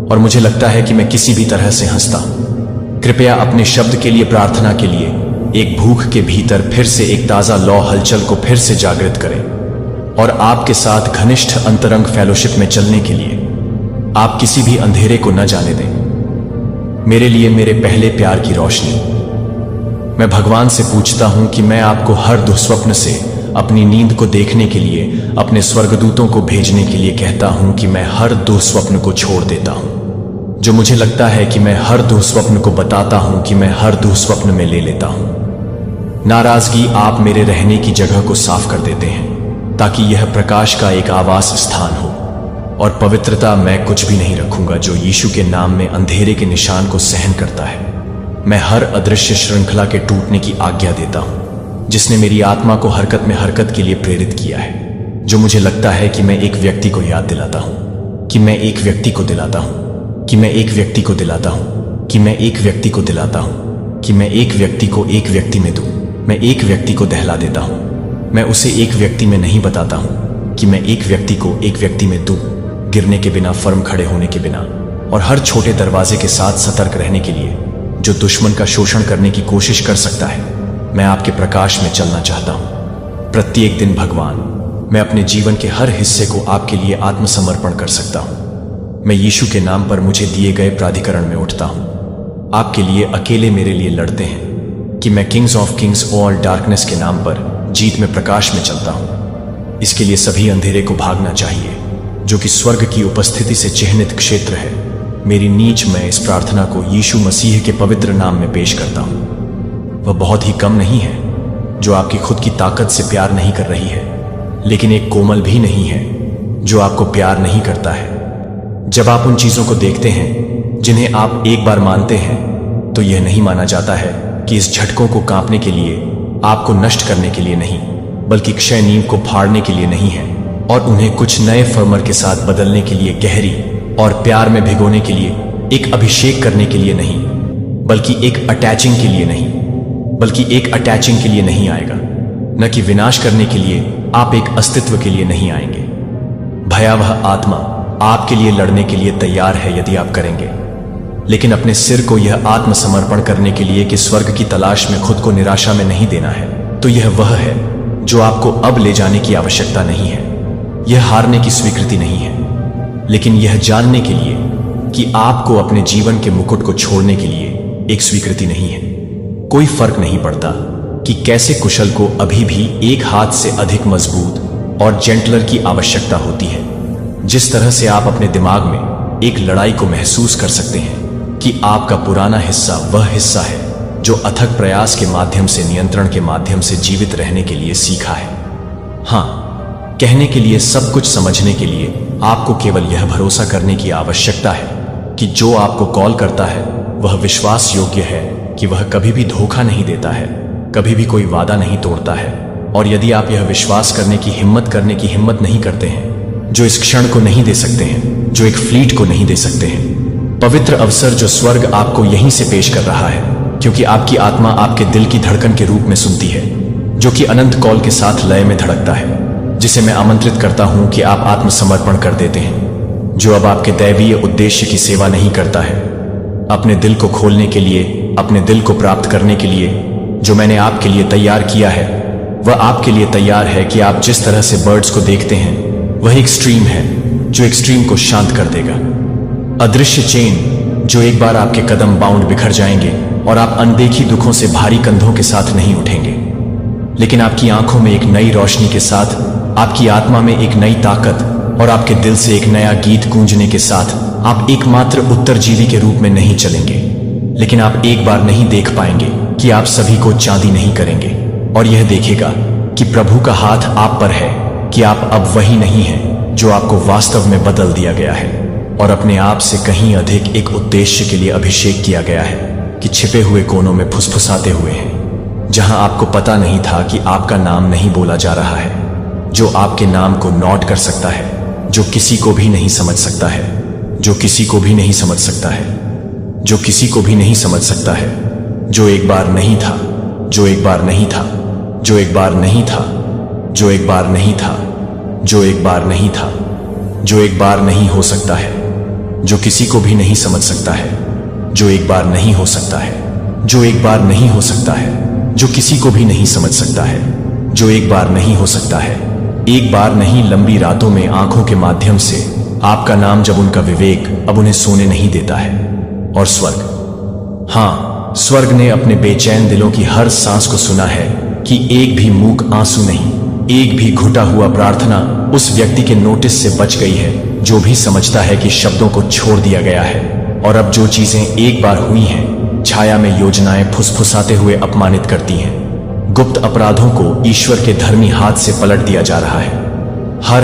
और मुझे लगता है कि मैं किसी भी तरह से हंसता हूं। कृपया अपने शब्द के लिए प्रार्थना के लिए एक भूख के भीतर फिर से एक ताजा लौ हलचल को फिर से जागृत करें और आपके साथ घनिष्ठ अंतरंग फेलोशिप में चलने के लिए आप किसी भी अंधेरे को न जाने दें। मेरे लिए मेरे पहले प्यार की रोशनी। मैं भगवान से पूछता हूं कि मैं आपको हर दुःस्वप्न से अपनी नींद को देखने के लिए अपने स्वर्गदूतों को भेजने के लिए कहता हूं कि मैं हर दुःस्वप्न को छोड़ देता हूं। जो मुझे लगता है कि मैं हर दुःस्वप्न को बताता हूं कि मैं हर दुःस्वप्न में ले लेता हूं। नाराजगी आप मेरे रहने की जगह को साफ कर देते हैं ताकि यह प्रकाश का एक आवास स्थान हो। और पवित्रता, मैं कुछ भी नहीं रखूंगा जो यीशु के नाम में अंधेरे के निशान को सहन करता है। मैं हर अदृश्य श्रृंखला के टूटने की आज्ञा देता हूं जिसने मेरी आत्मा को हरकत में हरकत के लिए प्रेरित किया है। जो मुझे लगता है कि मैं एक व्यक्ति को याद दिलाता हूं, कि मैं एक व्यक्ति को दिलाता हूं, कि मैं एक व्यक्ति को दिलाता हूं, कि मैं एक व्यक्ति को दिलाता हूं, कि मैं एक व्यक्ति को एक व्यक्ति में दूं। मैं एक व्यक्ति को दहला देता हूं। मैं उसे एक व्यक्ति में नहीं बताता हूं कि मैं एक व्यक्ति को एक व्यक्ति में दूं, गिरने के बिना, फर्म खड़े होने के बिना और हर छोटे दरवाजे के साथ सतर्क रहने के लिए जो दुश्मन का शोषण करने की कोशिश कर सकता है। मैं आपके प्रकाश में चलना चाहता हूं। प्रत्येक दिन भगवान, मैं अपने जीवन के हर हिस्से को आपके लिए आत्मसमर्पण कर सकता हूं। मैं यीशु के नाम पर मुझे दिए गए प्राधिकरण में उठता हूं। आपके लिए अकेले मेरे लिए लड़ते हैं कि मैं Kings of Kings all darkness के नाम पर जीत में प्रकाश में चलता हूं। इसके लिए सभी अंधेरे को भागना चाहिए जो कि स्वर्ग की उपस्थिति से चिह्नित क्षेत्र है। मेरी नीच मैं इस प्रार्थना को यीशु मसीह के पवित्र नाम में पेश करता हूं। वह बहुत ही कम नहीं है जो आपकी खुद की ताकत से प्यार नहीं कर रही है, लेकिन एक कोमल भी नहीं है जो आपको प्यार नहीं करता है। जब आप उन चीजों को देखते हैं जिन्हें आप एक बार मानते हैं, तो यह नहीं माना जाता है कि इस झटकों को कांपने के लिए, आपको नष्ट करने के लिए नहीं, बल्कि क्षय नींव को फाड़ने के लिए नहीं है और उन्हें कुछ नए फर्मर के साथ बदलने के लिए, गहरी और प्यार में भिगोने के लिए, एक अभिषेक करने के लिए नहीं, बल्कि एक अटैचिंग के लिए नहीं, बल्कि एक अटैचिंग के लिए नहीं आएगा। न कि विनाश करने के लिए, आप एक अस्तित्व के लिए नहीं आएंगे। भयावह आत्मा आपके लिए लड़ने के लिए तैयार है यदि आप करेंगे, लेकिन अपने सिर को यह आत्मसमर्पण करने के लिए कि स्वर्ग की तलाश में खुद को निराशा में नहीं देना है, तो यह वह है जो आपको अब ले जाने की आवश्यकता नहीं है। यह हारने की स्वीकृति नहीं है, लेकिन यह जानने के लिए कि आपको अपने जीवन के मुकुट को छोड़ने के लिए एक स्वीकृति नहीं है। कोई फर्क नहीं पड़ता कि कैसे कुशल को अभी भी एक हाथ से अधिक मजबूत और जेंटलर की आवश्यकता होती है। जिस तरह से आप अपने दिमाग में एक लड़ाई को महसूस कर सकते हैं कि आपका पुराना हिस्सा वह हिस्सा है जो अथक प्रयास के माध्यम से, नियंत्रण के माध्यम से जीवित रहने के लिए सीखा है। हाँ, कहने के लिए, सब कुछ समझने के लिए आपको केवल यह भरोसा करने की आवश्यकता है कि जो आपको कॉल करता है वह विश्वास योग्य है, कि वह कभी भी धोखा नहीं देता है, कभी भी कोई वादा नहीं तोड़ता है। और यदि आप यह विश्वास करने की हिम्मत नहीं करते हैं, जो इस क्षण को नहीं दे सकते हैं, जो एक फ्लीट को नहीं दे सकते हैं, पवित्र अवसर जो स्वर्ग आपको यहीं से पेश कर रहा है, क्योंकि आपकी आत्मा आपके दिल की धड़कन के रूप में सुनती है, जो कि अनंत कॉल के साथ लय में धड़कता है, जिसे मैं आमंत्रित करता हूं कि आप आत्मसमर्पण कर देते हैं, जो अब आपके दैवीय उद्देश्य की सेवा नहीं करता है। अपने दिल को खोलने के लिए, अपने दिल को प्राप्त करने के लिए जो मैंने आपके लिए तैयार किया है, वह आपके लिए तैयार है कि आप जिस तरह से बर्ड्स को देखते हैं वह एक स्ट्रीम है जो एक्सट्रीम को शांत कर देगा। अदृश्य चेन जो एक बार आपके कदम बाउंड बिखर जाएंगे और आप अनदेखी दुखों से भारी कंधों के साथ नहीं उठेंगे, लेकिन आपकी आंखों में एक नई रोशनी के साथ, आपकी आत्मा में एक नई ताकत और आपके दिल से एक नया गीत गूंजने के साथ आप एकमात्र उत्तरजीवी के रूप में नहीं चलेंगे, लेकिन आप एक बार नहीं देख पाएंगे कि आप सभी को चांदी नहीं करेंगे, और यह देखेगा कि प्रभु का हाथ आप पर है, कि आप अब वही नहीं हैं जो आपको वास्तव में बदल दिया गया है और अपने आप से कहीं अधिक एक उद्देश्य के लिए अभिषेक किया गया है, कि छिपे हुए कोनों में फुसफुसाते हुए हैं, जहां आपको पता नहीं था कि आपका नाम नहीं बोला जा रहा है, जो आपके नाम को नोट कर सकता है, जो किसी को भी नहीं समझ सकता है, जो किसी को भी नहीं समझ सकता है, जो किसी को भी नहीं समझ सकता है, जो एक बार नहीं था, जो एक बार नहीं था, जो एक बार नहीं था, जो एक बार नहीं था, जो एक बार नहीं था, जो एक बार नहीं हो सकता है, जो किसी को भी नहीं समझ सकता है, जो एक बार नहीं हो सकता है, जो एक बार नहीं हो सकता है, जो किसी को भी नहीं समझ सकता है, जो एक बार नहीं हो सकता है। एक बार नहीं, लंबी रातों में आंखों के माध्यम से आपका नाम जब उनका विवेक अब उन्हें सोने नहीं देता है, और स्वर्ग, हाँ, स्वर्ग ने अपने बेचैन दिलों की हर सांस को सुना है कि एक भी मूक आंसू नहीं, एक भी घुटा हुआ प्रार्थना उस व्यक्ति के नोटिस से बच गई है जो भी समझता है कि शब्दों को छोड़ दिया गया है, और अब जो चीजें एक बार हुई हैं, छाया में योजनाएं फुसफुसाते हुए अपमानित करती हैं, गुप्त अपराधों को ईश्वर के धर्मी हाथ से पलट दिया जा रहा है। हर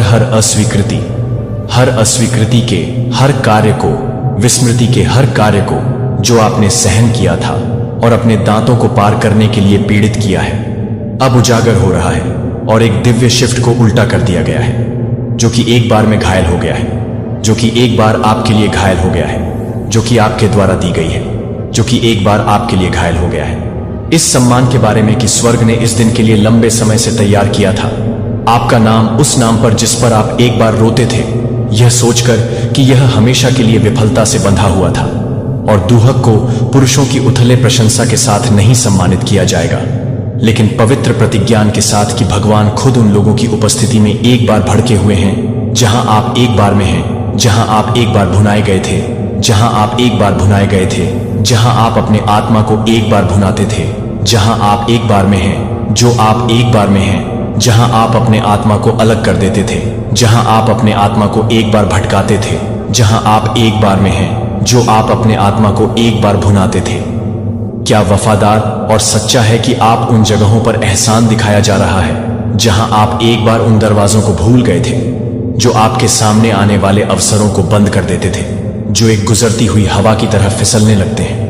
अस्वीकृति के हर कार्य को, विस्मृति के हर कार्य को जो आपने सहन किया था और अपने दांतों को पार करने के लिए पीड़ित किया है, अब उजागर हो रहा है, और एक दिव्य शिफ्ट को उल्टा कर दिया गया है, जो कि एक बार में घायल हो गया है, जो कि एक बार आपके लिए घायल हो गया है, जो कि आपके द्वारा दी गई है, जो कि एक बार आपके लिए घायल हो गया है। इस सम्मान के बारे में कि स्वर्ग ने इस दिन के लिए लंबे समय से तैयार किया था, आपका नाम उस नाम पर जिस पर आप एक बार रोते थे, यह सोचकर कि यह हमेशा के लिए विफलता से बंधा हुआ था, और दुहक को पुरुषों की उथले प्रशंसा के साथ नहीं सम्मानित किया जाएगा, लेकिन पवित्र प्रतिज्ञान के साथ कि भगवान खुद उन लोगों की उपस्थिति में एक बार भड़के हुए हैं, जहां आप एक बार में हैं, जहां आप एक बार भुनाए गए थे, जहां आप एक बार भुनाए गए थे, जहां आप अपने आत्मा को एक बार भुनाते थे, जहां आप एक बार में हैं, जो आप एक बार में हैं, जहां आप अपने आत्मा को अलग कर देते थे, जहां आप अपने आत्मा को एक बार भटकाते थे, जहां आप एक बार में हैं, जो आप अपने आत्मा को एक बार भुनाते थे। क्या वफादार और सच्चा है कि आप उन जगहों पर एहसान दिखाया जा रहा है जहां आप एक बार उन दरवाजों को भूल गए थे, जो आपके सामने आने वाले अवसरों को बंद कर देते थे, जो एक गुजरती हुई हवा की तरह फिसलने लगते हैं,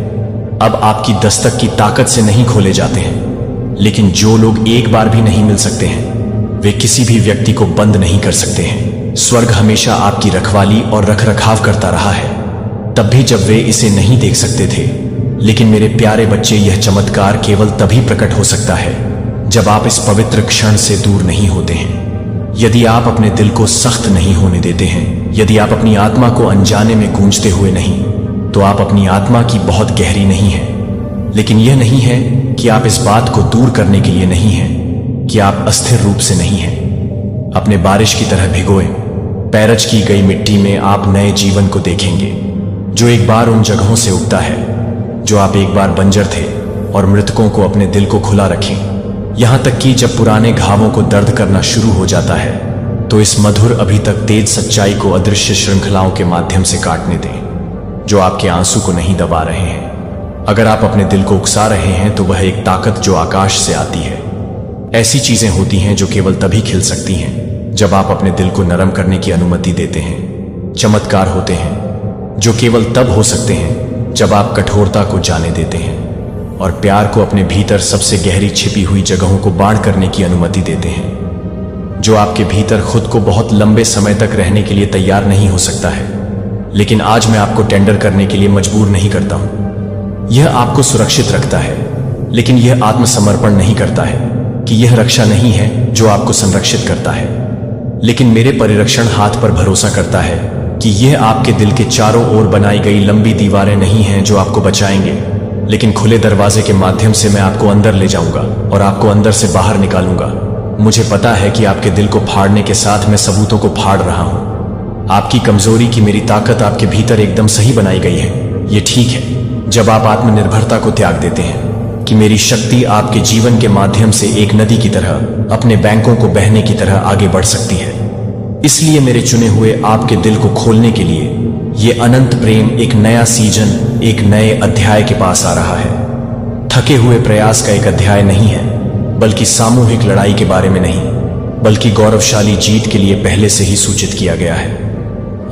अब आपकी दस्तक की ताकत से नहीं खोले जाते हैं। लेकिन जो लोग एक बार भी नहीं मिल सकते हैं, वे किसी भी व्यक्ति को बंद नहीं कर सकते हैं। स्वर्ग हमेशा आपकी रखवाली और रखरखाव करता रहा है, तब भी जब वे इसे नहीं देख सकते थे। लेकिन मेरे प्यारे बच्चे, यह चमत्कार केवल तभी प्रकट हो सकता है जब आप इस पवित्र क्षण से दूर नहीं होते हैं। यदि आप अपने दिल को सख्त नहीं होने देते हैं, यदि आप अपनी आत्मा को अनजाने में गूंजते हुए नहीं, तो आप अपनी आत्मा की बहुत गहरी नहीं है। लेकिन यह नहीं है कि आप इस बात को दूर करने के लिए नहीं हैं कि आप अस्थिर रूप से नहीं हैं। अपने बारिश की तरह भिगोए पैरज की गई मिट्टी में आप नए जीवन को देखेंगे, जो एक बार उन जगहों से उगता है जो आप एक बार बंजर थे, और मृतकों को अपने दिल को खुला रखें, यहां तक कि जब पुराने घावों को दर्द करना शुरू हो जाता है, तो इस मधुर अभी तक तेज सच्चाई को अदृश्य श्रृंखलाओं के माध्यम से काटने दें, जो आपके आंसू को नहीं दबा रहे हैं। अगर आप अपने दिल को उकसा रहे हैं, तो वह एक ताकत जो आकाश से आती है। ऐसी चीजें होती हैं जो केवल तभी खिल सकती हैं जब आप अपने दिल को नरम करने की अनुमति देते हैं। चमत्कार होते हैं जो केवल तब हो सकते हैं जब आप कठोरता को जाने देते हैं और प्यार को अपने भीतर सबसे गहरी छिपी हुई जगहों को बाढ़ करने की अनुमति देते हैं। जो आपके भीतर खुद को बहुत लंबे समय तक रहने के लिए तैयार नहीं हो सकता है, लेकिन आज मैं आपको टेंडर करने के लिए मजबूर नहीं करता हूं। यह आपको सुरक्षित रखता है, लेकिन यह आत्मसमर्पण नहीं करता है कि यह रक्षा नहीं है जो आपको संरक्षित करता है, लेकिन मेरे परिरक्षण हाथ पर भरोसा करता है कि यह आपके दिल के चारों ओर बनाई गई लंबी दीवारें नहीं हैं जो आपको बचाएंगे, लेकिन खुले दरवाजे के माध्यम से मैं आपको अंदर ले जाऊंगा और आपको अंदर से बाहर निकालूंगा। मुझे पता है कि आपके दिल को फाड़ने के साथ मैं सबूतों को फाड़ रहा हूं। आपकी कमजोरी की मेरी ताकत आपके भीतर एकदम सही बनाई गई है। ये ठीक है जब आप आत्मनिर्भरता को त्याग देते हैं कि मेरी शक्ति आपके जीवन के माध्यम से एक नदी की तरह अपने बैंकों को बहने की तरह आगे बढ़ सकती है। इसलिए मेरे चुने हुए आपके दिल को खोलने के लिए ये अनंत प्रेम एक नया सीजन, एक नए अध्याय के पास आ रहा है। थके हुए प्रयास का एक अध्याय नहीं है, बल्कि सामूहिक लड़ाई के बारे में नहीं, बल्कि गौरवशाली जीत के लिए पहले से ही सूचित किया गया है।